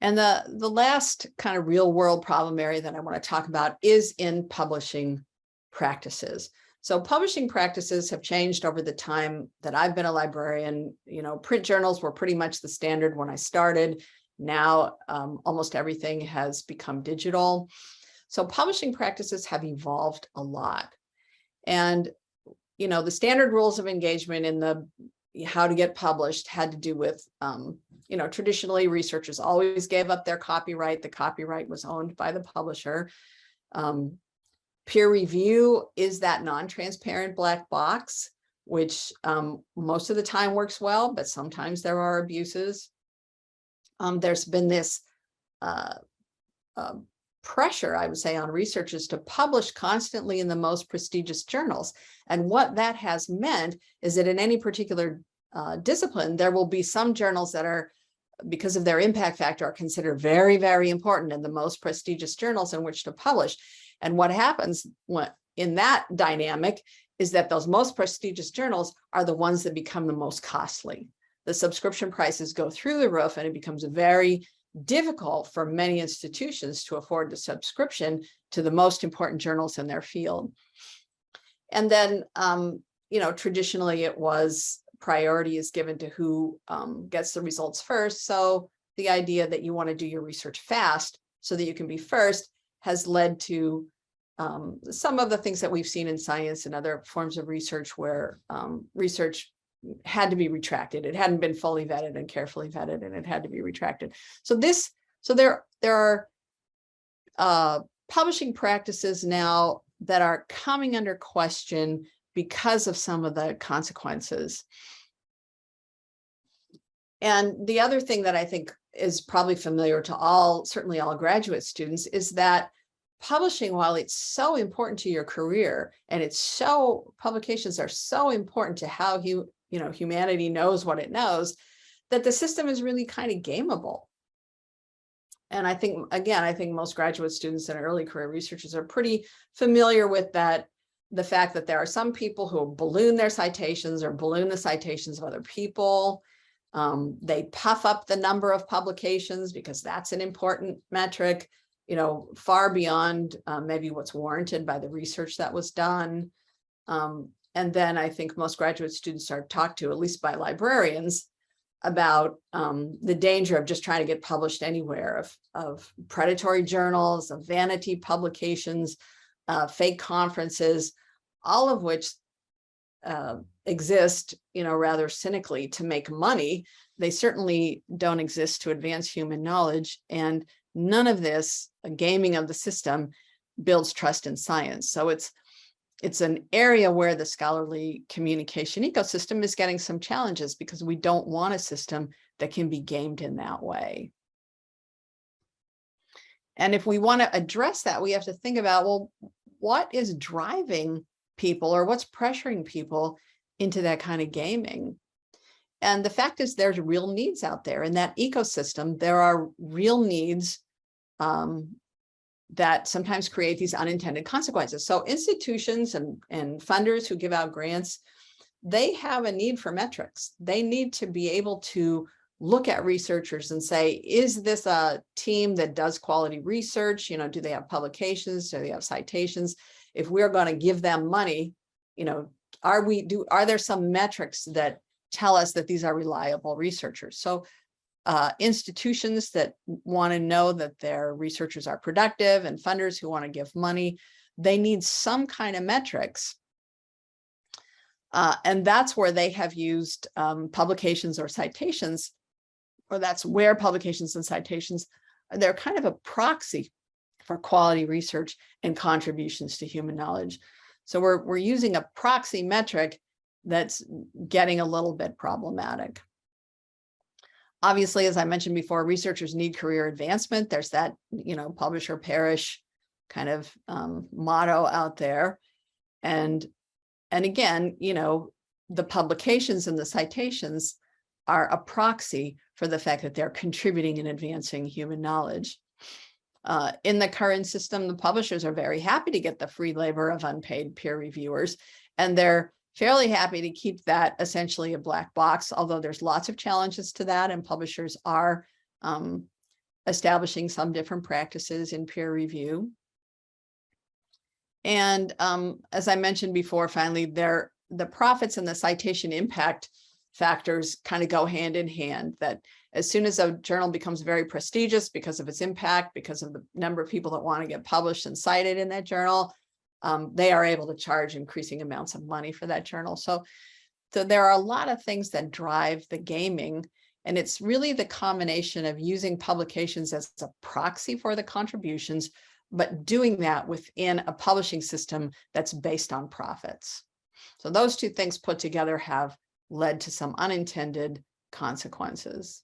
And the last kind of real world problem area that I want to talk about is in publishing practices. So publishing practices have changed over the time that I've been a librarian. You know, print journals were pretty much the standard when I started. Now, almost everything has become digital. So publishing practices have evolved a lot. And, you know, the standard rules of engagement in the how to get published had to do with, you know, traditionally researchers always gave up their copyright. The copyright was owned by the publisher. Peer review is that non-transparent black box which most of the time works well, but sometimes there are abuses. There's been this pressure, I would say, on researchers to publish constantly in the most prestigious journals. And what that has meant is that in any particular discipline, there will be some journals that are, because of their impact factor, are considered very, very important and the most prestigious journals in which to publish. And what happens in that dynamic is that those most prestigious journals are the ones that become the most costly. The subscription prices go through the roof, and it becomes very difficult for many institutions to afford the subscription to the most important journals in their field. And then, traditionally it was priority is given to who gets the results first. So the idea that you want to do your research fast so that you can be first has led to some of the things that we've seen in science and other forms of research where research had to be retracted. It hadn't been fully vetted and carefully vetted, and it had to be retracted. So there are publishing practices now that are coming under question because of some of the consequences. And the other thing that I think is probably familiar to certainly all graduate students, is that publishing, while it's so important to your career, and publications are so important to how humanity knows what it knows, that the system is really kind of gameable. And I think most graduate students and early career researchers are pretty familiar with that, the fact that there are some people who balloon their citations or balloon the citations of other people. They puff up the number of publications because that's an important metric, far beyond maybe what's warranted by the research that was done. And then I think most graduate students are talked to, at least by librarians, about the danger of just trying to get published anywhere, of predatory journals, of vanity publications, fake conferences, all of which exist, rather cynically to make money. They certainly don't exist to advance human knowledge. And none of this, gaming of the system, builds trust in science. So it's an area where the scholarly communication ecosystem is getting some challenges, because we don't want a system that can be gamed in that way. And if we want to address that, we have to think about, well, what is driving people, or what's pressuring people into that kind of gaming? And the fact is, there's real needs out there in that ecosystem. There are real needs that sometimes create these unintended consequences. So institutions and funders who give out grants, they have a need for metrics. They need to be able to look at researchers and say, is this a team that does quality research? Do they have publications? Do they have citations? If we're going to give them money, are there some metrics that tell us that these are reliable researchers? So institutions that want to know that their researchers are productive, and funders who want to give money, they need some kind of metrics. And that's where they have used publications or citations, or that's where publications and citations, they're kind of a proxy for quality research and contributions to human knowledge. So we're using a proxy metric that's getting a little bit problematic. Obviously, as I mentioned before, researchers need career advancement. There's that, publish or perish kind of motto out there. And again, the publications and the citations are a proxy for the fact that they're contributing and advancing human knowledge. In the current system, the publishers are very happy to get the free labor of unpaid peer reviewers, and they're fairly happy to keep that essentially a black box, although there's lots of challenges to that, and publishers are establishing some different practices in peer review. And as I mentioned before, finally, the profits and the citation impact factors kind of go hand in hand, that as soon as a journal becomes very prestigious because of its impact, because of the number of people that want to get published and cited in that journal, they are able to charge increasing amounts of money for that journal. So there are a lot of things that drive the gaming, and it's really the combination of using publications as a proxy for the contributions, but doing that within a publishing system that's based on profits. So those two things put together have led to some unintended consequences.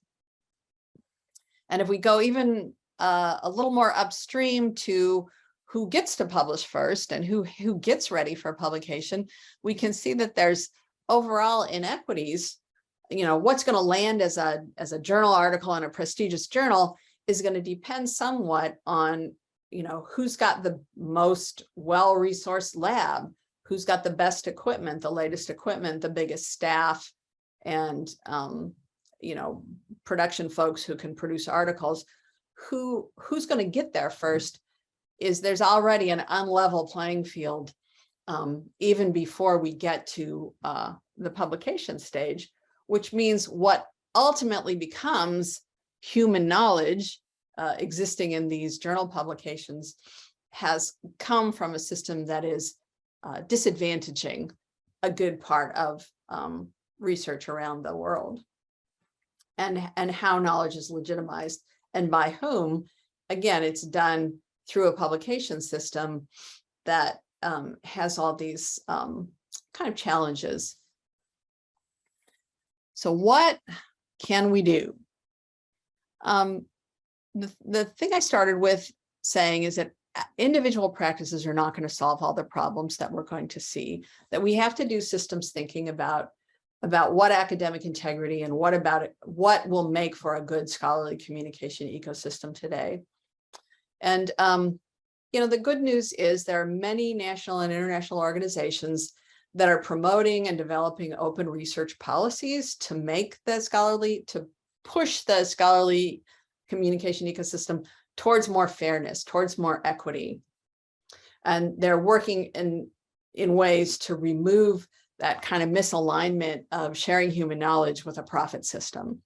And if we go even a little more upstream to who gets to publish first and who gets ready for publication, we can see that there's overall inequities. What's going to land as a journal article in a prestigious journal is going to depend somewhat on, who's got the most well-resourced lab, who's got the best equipment, the latest equipment, the biggest staff, and production folks who can produce articles. Who's going to get there first is there's already an unlevel playing field even before we get to the publication stage, which means what ultimately becomes human knowledge existing in these journal publications has come from a system that is disadvantaging a good part of research around the world, and how knowledge is legitimized and by whom. Again, it's done through a publication system that has all these kind of challenges. So what can we do? The thing I started with saying is that individual practices are not going to solve all the problems that we're going to see, that we have to do systems thinking about what academic integrity and what will make for a good scholarly communication ecosystem today. And the good news is there are many national and international organizations that are promoting and developing open research policies to push the scholarly communication ecosystem towards more fairness, towards more equity. And they're working in ways to remove that kind of misalignment of sharing human knowledge with a profit system.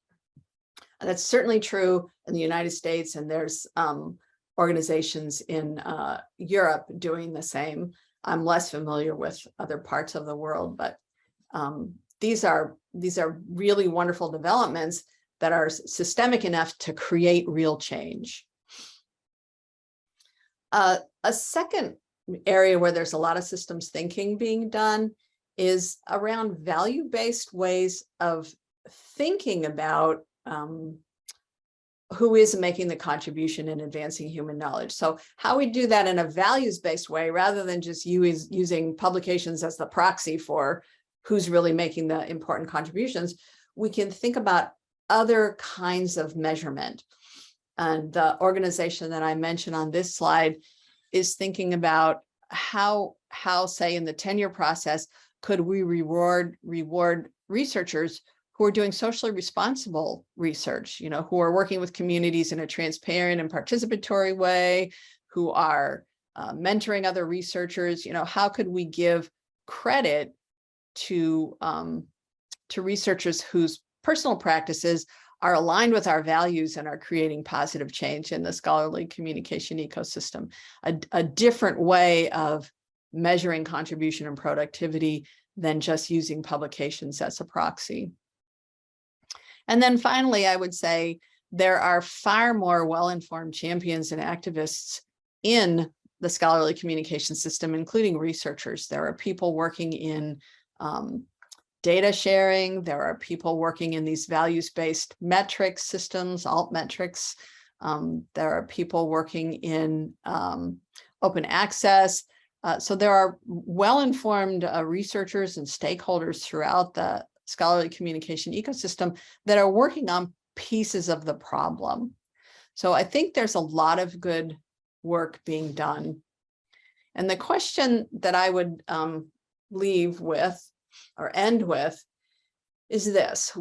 And that's certainly true in the United States, and there's organizations in Europe doing the same. I'm less familiar with other parts of the world, but these are really wonderful developments that are systemic enough to create real change. A second area where there's a lot of systems thinking being done is around value-based ways of thinking about who is making the contribution in advancing human knowledge. So how we do that in a values-based way, rather than just using publications as the proxy for who's really making the important contributions, we can think about other kinds of measurement. And the organization that I mentioned on this slide is thinking about how say in the tenure process, could we reward researchers who are doing socially responsible research, who are working with communities in a transparent and participatory way, who are mentoring other researchers. How could we give credit to researchers whose personal practices are aligned with our values and are creating positive change in the scholarly communication ecosystem? A different way of measuring contribution and productivity than just using publications as a proxy. And then finally, I would say there are far more well-informed champions and activists in the scholarly communication system, including researchers. There are people working in data sharing. There are people working in these values-based metrics systems, alt metrics. There are people working in open access. So there are well-informed researchers and stakeholders throughout the scholarly communication ecosystem that are working on pieces of the problem. So I think there's a lot of good work being done. And the question that I would leave with or end with is this.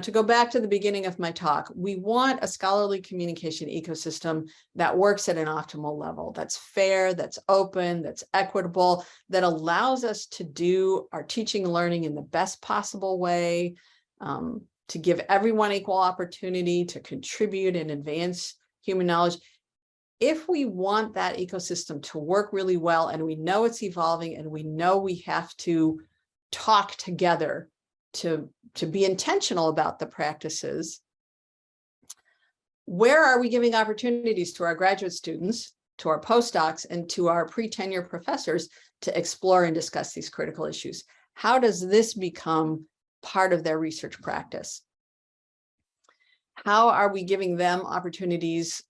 To go back to the beginning of my talk, we want a scholarly communication ecosystem that works at an optimal level, that's fair, that's open, that's equitable, that allows us to do our teaching and learning in the best possible way, to give everyone equal opportunity to contribute and advance human knowledge. If we want that ecosystem to work really well, and we know it's evolving, and we know we have to talk together to be intentional about the practices, where are we giving opportunities to our graduate students, to our postdocs, and to our pre-tenure professors to explore and discuss these critical issues. How does this become part of their research practice? How are we giving them opportunities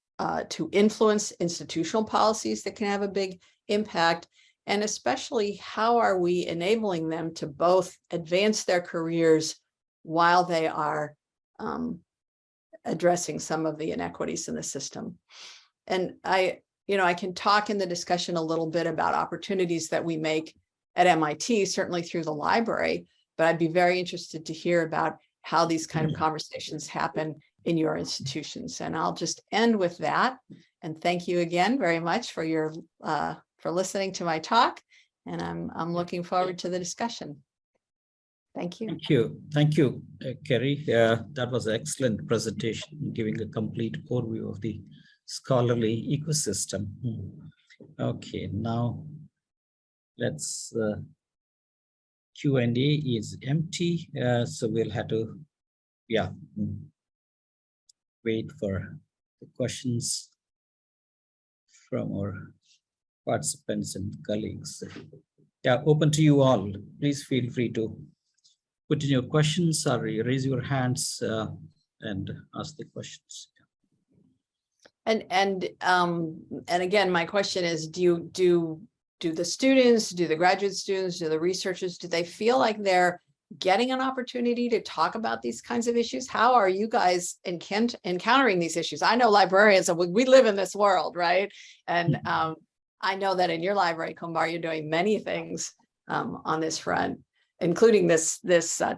to influence institutional policies that can have a big impact? And especially, how are we enabling them to both advance their careers while they are addressing some of the inequities in the system? And I can talk in the discussion a little bit about opportunities that we make at MIT, certainly through the library, but I'd be very interested to hear about how these kind of conversations happen in your institutions. And I'll just end with that. And thank you again very much for your for listening to my talk. And I'm looking forward to the discussion. Thank you. Thank you, Karrie. That was an excellent presentation, giving a complete overview of the scholarly ecosystem. Okay, now let's Q&A is empty, so we'll have to wait for the questions from our participants and colleagues. Yeah, open to you all. Please feel free to put in your questions or raise your hands and ask the questions. And again, my question is: do the students, do the graduate students, do the researchers, do they feel like they're getting an opportunity to talk about these kinds of issues? How are you guys encountering these issues? I know librarians, we live in this world, right? And I know that in your library, Kumar, you're doing many things on this front, including this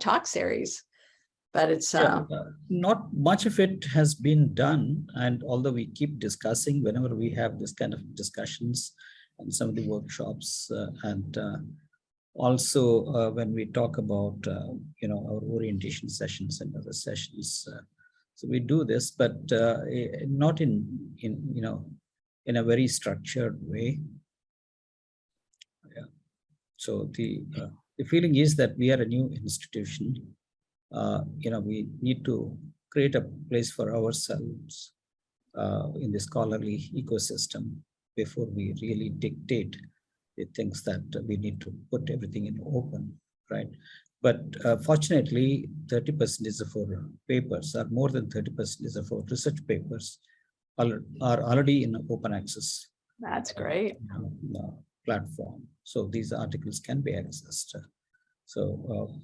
talk series. But it's not much of it has been done. And although we keep discussing whenever we have this kind of discussions and some of the workshops and also when we talk about our orientation sessions and other sessions, so we do this, but not in a very structured way. Yeah. So the feeling is that we are a new institution. We need to create a place for ourselves in the scholarly ecosystem before we really dictate the things that we need to put everything in open, right? But fortunately, 30% is for papers, or more than 30% is for research papers are already in open access. That's great. Platform. So these articles can be accessed. So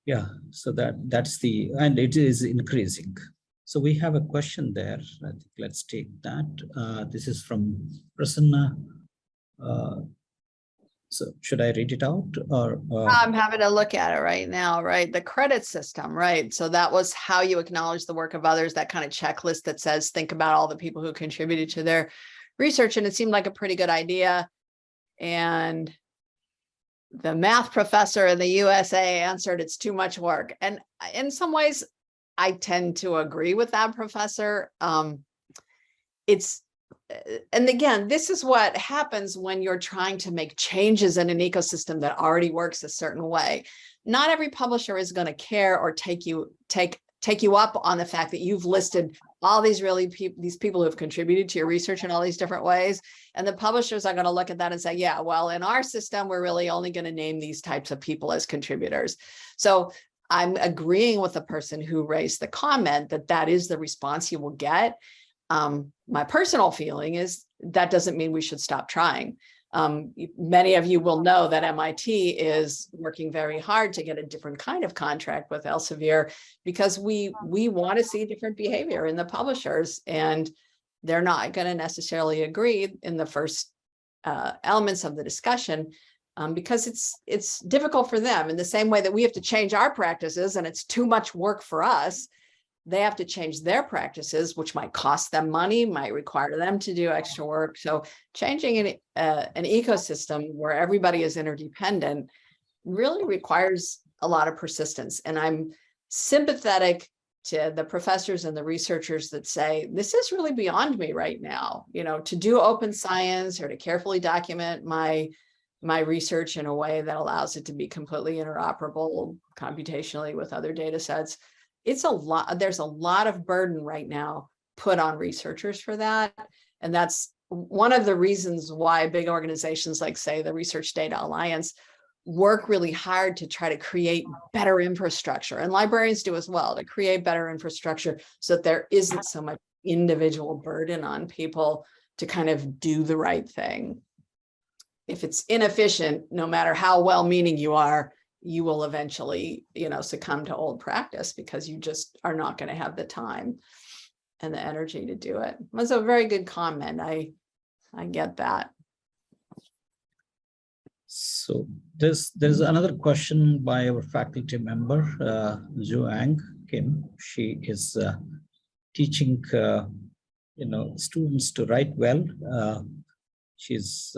yeah, so that's and it is increasing. So we have a question there. I think let's take that. This is from Prasanna. So should I read it out or? I'm having a look at it right now, right? The credit system, right? So that was how you acknowledge the work of others, that kind of checklist that says, think about all the people who contributed to their research. And it seemed like a pretty good idea. And the math professor in the USA answered, it's too much work. And in some ways, I tend to agree with that professor. And again, this is what happens when you're trying to make changes in an ecosystem that already works a certain way. Not every publisher is going to care or take you up on the fact that you've listed all these these people who have contributed to your research in all these different ways. And the publishers are going to look at that and say, yeah, well, in our system, we're really only going to name these types of people as contributors. So I'm agreeing with the person who raised the comment that is the response you will get. My personal feeling is that doesn't mean we should stop trying. Many of you will know that MIT is working very hard to get a different kind of contract with Elsevier because we want to see different behavior in the publishers, and they're not going to necessarily agree in the first elements of the discussion because it's difficult for them in the same way that we have to change our practices and it's too much work for us. They have to change their practices, which might cost them money, might require them to do extra work. So changing an ecosystem where everybody is interdependent really requires a lot of persistence. And I'm sympathetic to the professors and the researchers that say, this is really beyond me right now, to do open science or to carefully document my research in a way that allows it to be completely interoperable computationally with other data sets. It's a lot. There's a lot of burden right now put on researchers for that. And that's one of the reasons why big organizations like, say, the Research Data Alliance work really hard to try to create better infrastructure, and librarians do as well, to create better infrastructure so that there isn't so much individual burden on people to kind of do the right thing. If it's inefficient, no matter how well-meaning you are, you will eventually, succumb to old practice because you just are not going to have the time and the energy to do it. It was a very good comment. I get that. So there's another question by our faculty member, Zhuang Kim. She is teaching students to write well. She's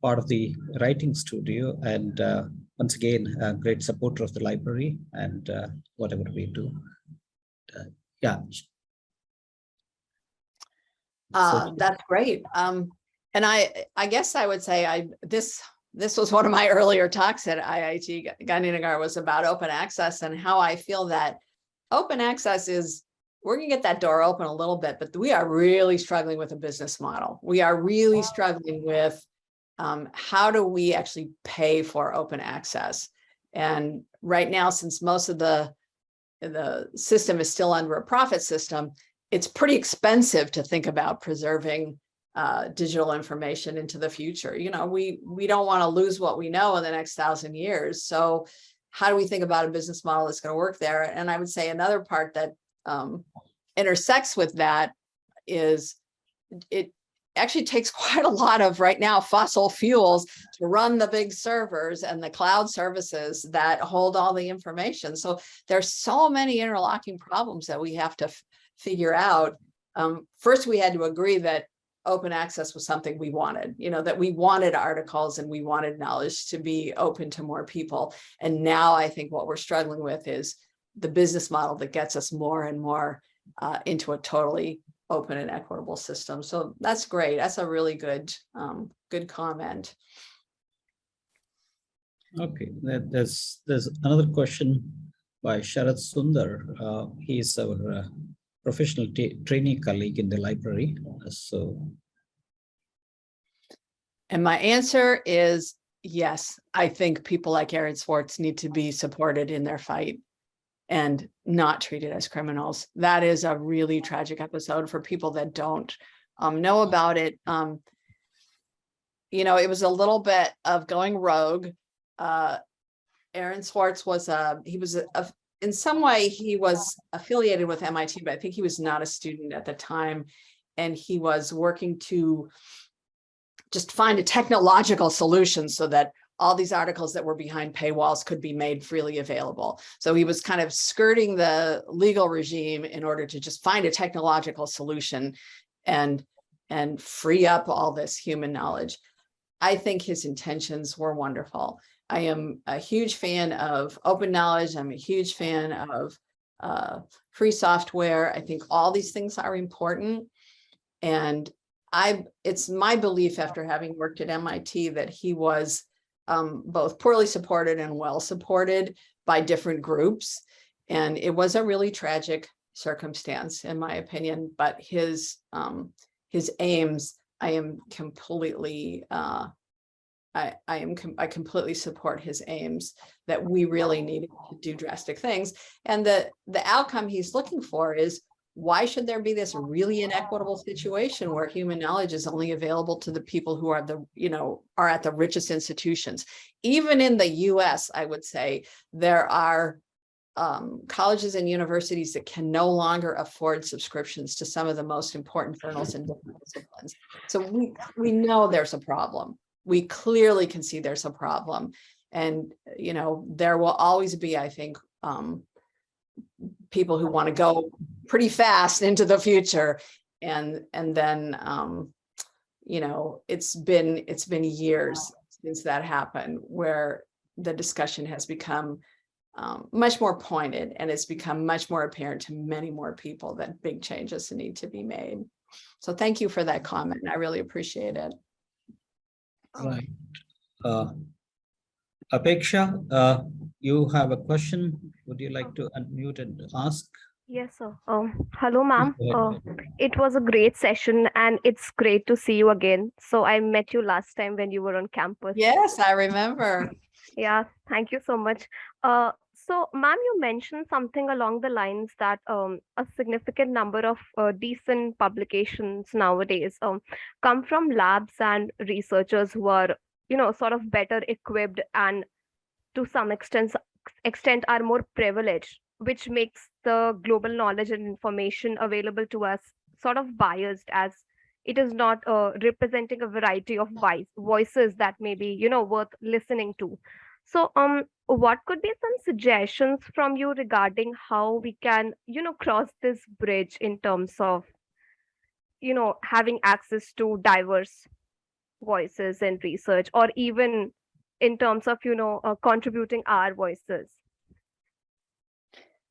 part of the writing studio, and once again, a great supporter of the library and whatever we do. Yeah. That's great. And I guess I would say this was one of my earlier talks at IIT Gandhinagar, was about open access and how I feel that open access is, we're going to get that door open a little bit, but we are really struggling with a business model. We are really struggling with how do we actually pay for open access? And right now, since most of the system is still under a profit system, it's pretty expensive to think about preserving digital information into the future. We don't want to lose what we know in the next 1,000 years. So how do we think about a business model that's going to work there? And I would say another part that intersects with that is it actually takes quite a lot of, right now, fossil fuels to run the big servers and the cloud services that hold all the information. So there's so many interlocking problems that we have to figure out. First, we had to agree that open access was something we wanted, that we wanted articles and we wanted knowledge to be open to more people. And now I think what we're struggling with is the business model that gets us more and more into a totally open and equitable system. So that's great. That's a really good comment. Okay, there's another question by Sharat Sundar. He is our professional trainee colleague in the library. And my answer is yes. I think people like Aaron Swartz need to be supported in their fight and not treated as criminals. That is a really tragic episode for people that don't know about it. It was a little bit of going rogue. Aaron Swartz was in some way, he was affiliated with MIT, but I think he was not a student at the time. And he was working to just find a technological solution so that all these articles that were behind paywalls could be made freely available. So he was kind of skirting the legal regime in order to just find a technological solution and free up all this human knowledge. I think his intentions were wonderful. I am a huge fan of open knowledge. I'm a huge fan of free software. I think all these things are important. And it's my belief, after having worked at MIT, that he was both poorly supported and well supported by different groups. And it was a really tragic circumstance, in my opinion, but his aims, I completely support his aims, that we really need to do drastic things. And the outcome he's looking for is, why should there be this really inequitable situation where human knowledge is only available to the people who are are at the richest institutions? Even in the US, I would say there are colleges and universities that can no longer afford subscriptions to some of the most important journals in different disciplines. So we know there's a problem. We clearly can see there's a problem. And, there will always be, I think, people who want to go pretty fast into the future. And then, it's been years since that happened, where the discussion has become much more pointed, and it's become much more apparent to many more people that big changes need to be made. So thank you for that comment. I really appreciate it. Right. Apeksha, you have a question. Would you like to unmute and ask? Yes, sir. Hello, Please ma'am. go ahead. It was a great session and it's great to see you again. So I met you last time when you were on campus. Yes, I remember. Yeah, thank you so much. So, ma'am, you mentioned something along the lines that a significant number of decent publications nowadays come from labs and researchers who are, sort of better equipped and to some extent are more privileged, which makes the global knowledge and information available to us sort of biased, as it is not representing a variety of voices that may be worth listening to. So what could be some suggestions from you regarding how we can cross this bridge in terms of having access to diverse voices in research, or even in terms of contributing our voices?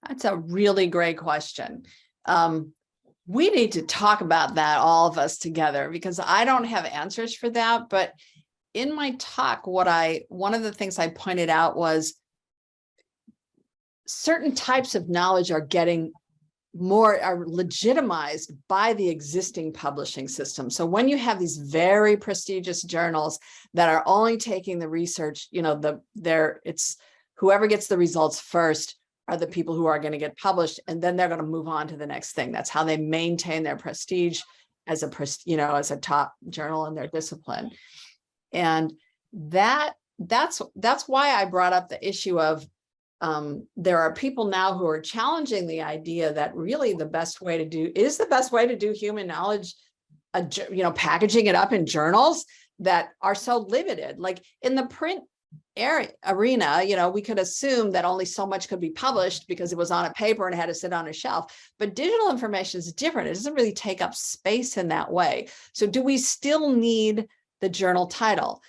That's a really great question. We need to talk about that, all of us together, because I don't have answers for that. But in my talk, one of the things I pointed out was certain types of knowledge are legitimized by the existing publishing system. So when you have these very prestigious journals that are only taking the research, it's whoever gets the results first are the people who are going to get published, and then they're going to move on to the next thing. That's how they maintain their prestige as a top journal in their discipline. And that's why I brought up the issue of there are people now who are challenging the idea that really the best way to do human knowledge, packaging it up in journals that are so limited. Like in the print arena, we could assume that only so much could be published because it was on a paper and had to sit on a shelf. But digital information is different. It doesn't really take up space in that way. So do we still need the journal title?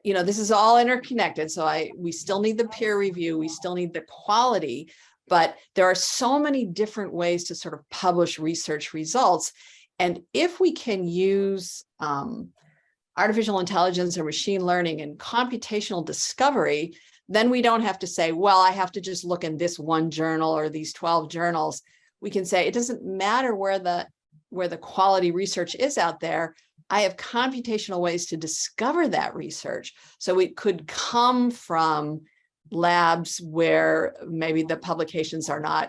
This is all interconnected. So we still need the peer review. We still need the quality, but there are so many different ways to sort of publish research results. And if we can use artificial intelligence or machine learning and computational discovery, then we don't have to say, well, I have to just look in this one journal or these 12 journals. We can say it doesn't matter where the quality research is out there. I have computational ways to discover that research. So it could come from labs where maybe the publications are not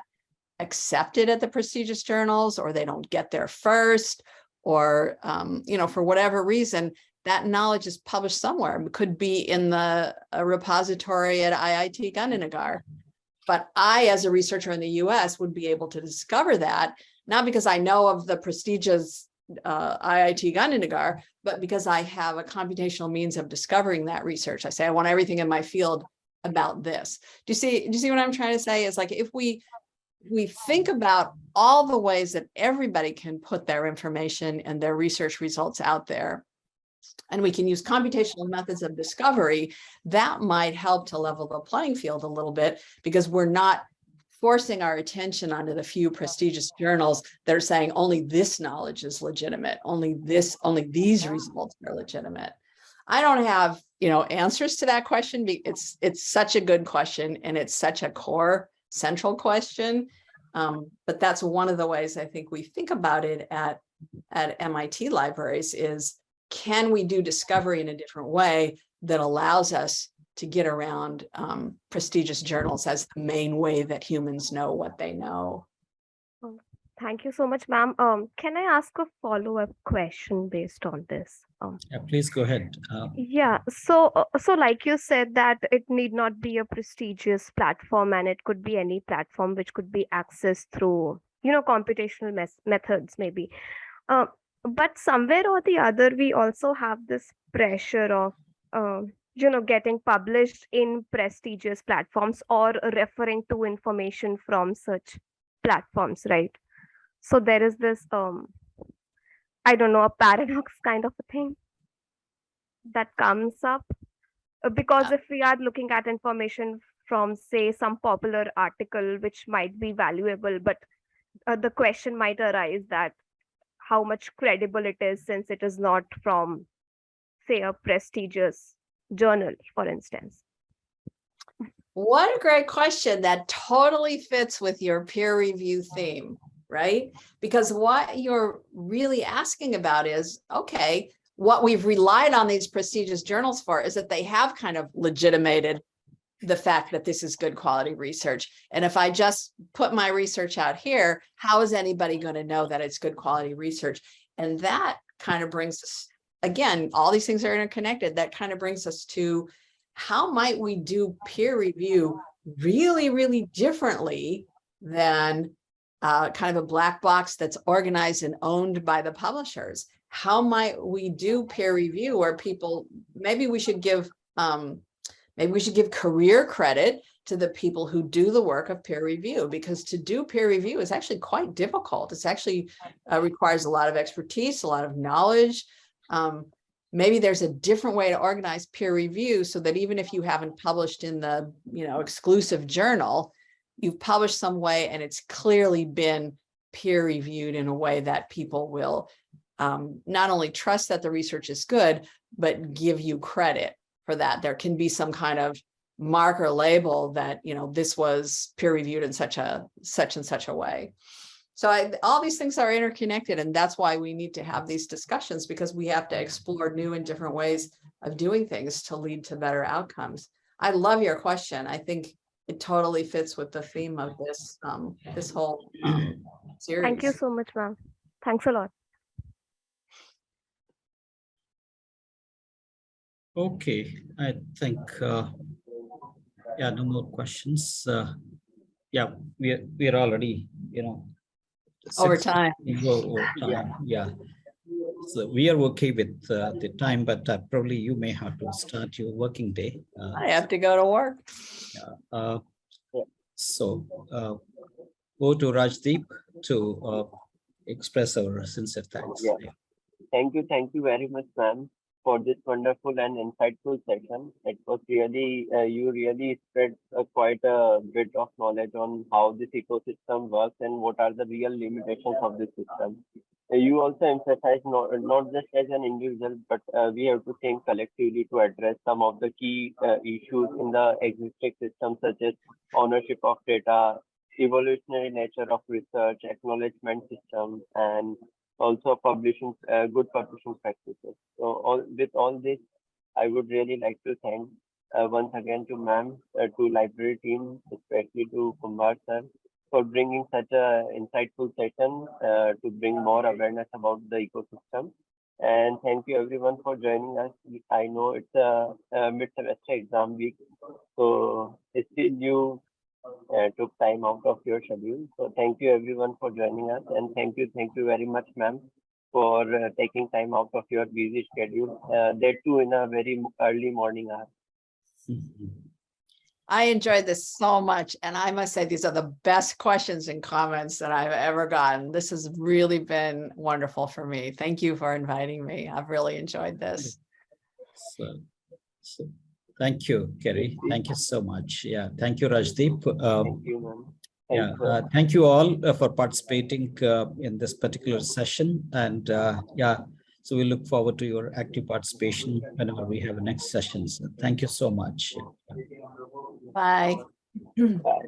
accepted at the prestigious journals, or they don't get there first, or for whatever reason, that knowledge is published somewhere. It could be in a repository at IIT Gandhinagar. But I, as a researcher in the US, would be able to discover that, not because I know of the prestigious IIT Gandhinagar, but because I have a computational means of discovering that research. I say, I want everything in my field about this. Do you see what I'm trying to say? Is like, if we think about all the ways that everybody can put their information and their research results out there, and we can use computational methods of discovery, that might help to level the playing field a little bit, because we're not forcing our attention onto the few prestigious journals that are saying only this knowledge is legitimate, only these results are legitimate. I don't have, answers to that question. It's such a good question, and it's such a core central question. But that's one of the ways I think we think about it at MIT libraries is, can we do discovery in a different way that allows us to get around prestigious journals as the main way that humans know what they know? Thank you so much, ma'am. Can I ask a follow-up question based on this? Yeah, please go ahead. Yeah, so like you said, that it need not be a prestigious platform, and it could be any platform which could be accessed through computational methods maybe. But somewhere or the other, we also have this pressure of getting published in prestigious platforms or referring to information from such platforms, right? So there is this I don't know, a paradox kind of a thing that comes up. Because if we are looking at information from, say, some popular article which might be valuable, but the question might arise that how much credible it is, since it is not from, say, a prestigious journal, for instance. What a great question. That totally fits with your peer review theme, right? Because what you're really asking about is, okay, what we've relied on these prestigious journals for is that they have kind of legitimated the fact that this is good quality research. And if I just put my research out here, how is anybody going to know that it's good quality research? And that kind of brings us, again, all these things are interconnected. That kind of brings us to how might we do peer review really, really differently than kind of a black box that's organized and owned by the publishers? How might we do peer review where people, maybe we should give career credit to the people who do the work of peer review, because to do peer review is actually quite difficult. It's actually requires a lot of expertise, a lot of knowledge. Maybe there's a different way to organize peer review so that even if you haven't published in the exclusive journal, you've published some way and it's clearly been peer reviewed in a way that people will not only trust that the research is good, but give you credit for that. There can be some kind of marker label that, this was peer reviewed in such and such a way. So all these things are interconnected, and that's why we need to have these discussions, because we have to explore new and different ways of doing things to lead to better outcomes. I love your question. I think it totally fits with the theme of this this whole series. Thank you so much, ma'am. Thanks a lot. Okay, I think, yeah, no more questions. Yeah, we're already, Over time. Over time. Yeah. So we are okay with the time, but probably you may have to start your working day. I have to go to work. So go to Rajdeep to express our sincere thanks. Yeah. Thank you very much, ma'am, for this wonderful and insightful session. It was really, you really spread quite a bit of knowledge on how this ecosystem works and what are the real limitations of this system. You also emphasized not just as an individual, but we have to think collectively to address some of the key issues in the existing system, such as ownership of data, evolutionary nature of research, acknowledgement system, and also publishing good publishing practices. So with all this, I would really like to thank once again to ma'am, to library team, especially to Kumar sir, for bringing such a insightful session to bring more awareness about the ecosystem. And thank you everyone for joining us. I know it's a mid-semester exam week, so still you took time out of your schedule. So thank you everyone for joining us, and thank you very much, ma'am, for taking time out of your busy schedule. That too in a very early morning hour. I enjoyed this so much, and I must say these are the best questions and comments that I've ever gotten. This has really been wonderful for me. Thank you for inviting me. I've really enjoyed this. So thank you, Karrie. Thank you so much. Yeah, thank you, Rajdeep. Thank you, ma'am. Thank you all for participating in this particular session. And so we look forward to your active participation whenever we have next sessions. Thank you so much. Bye. Bye.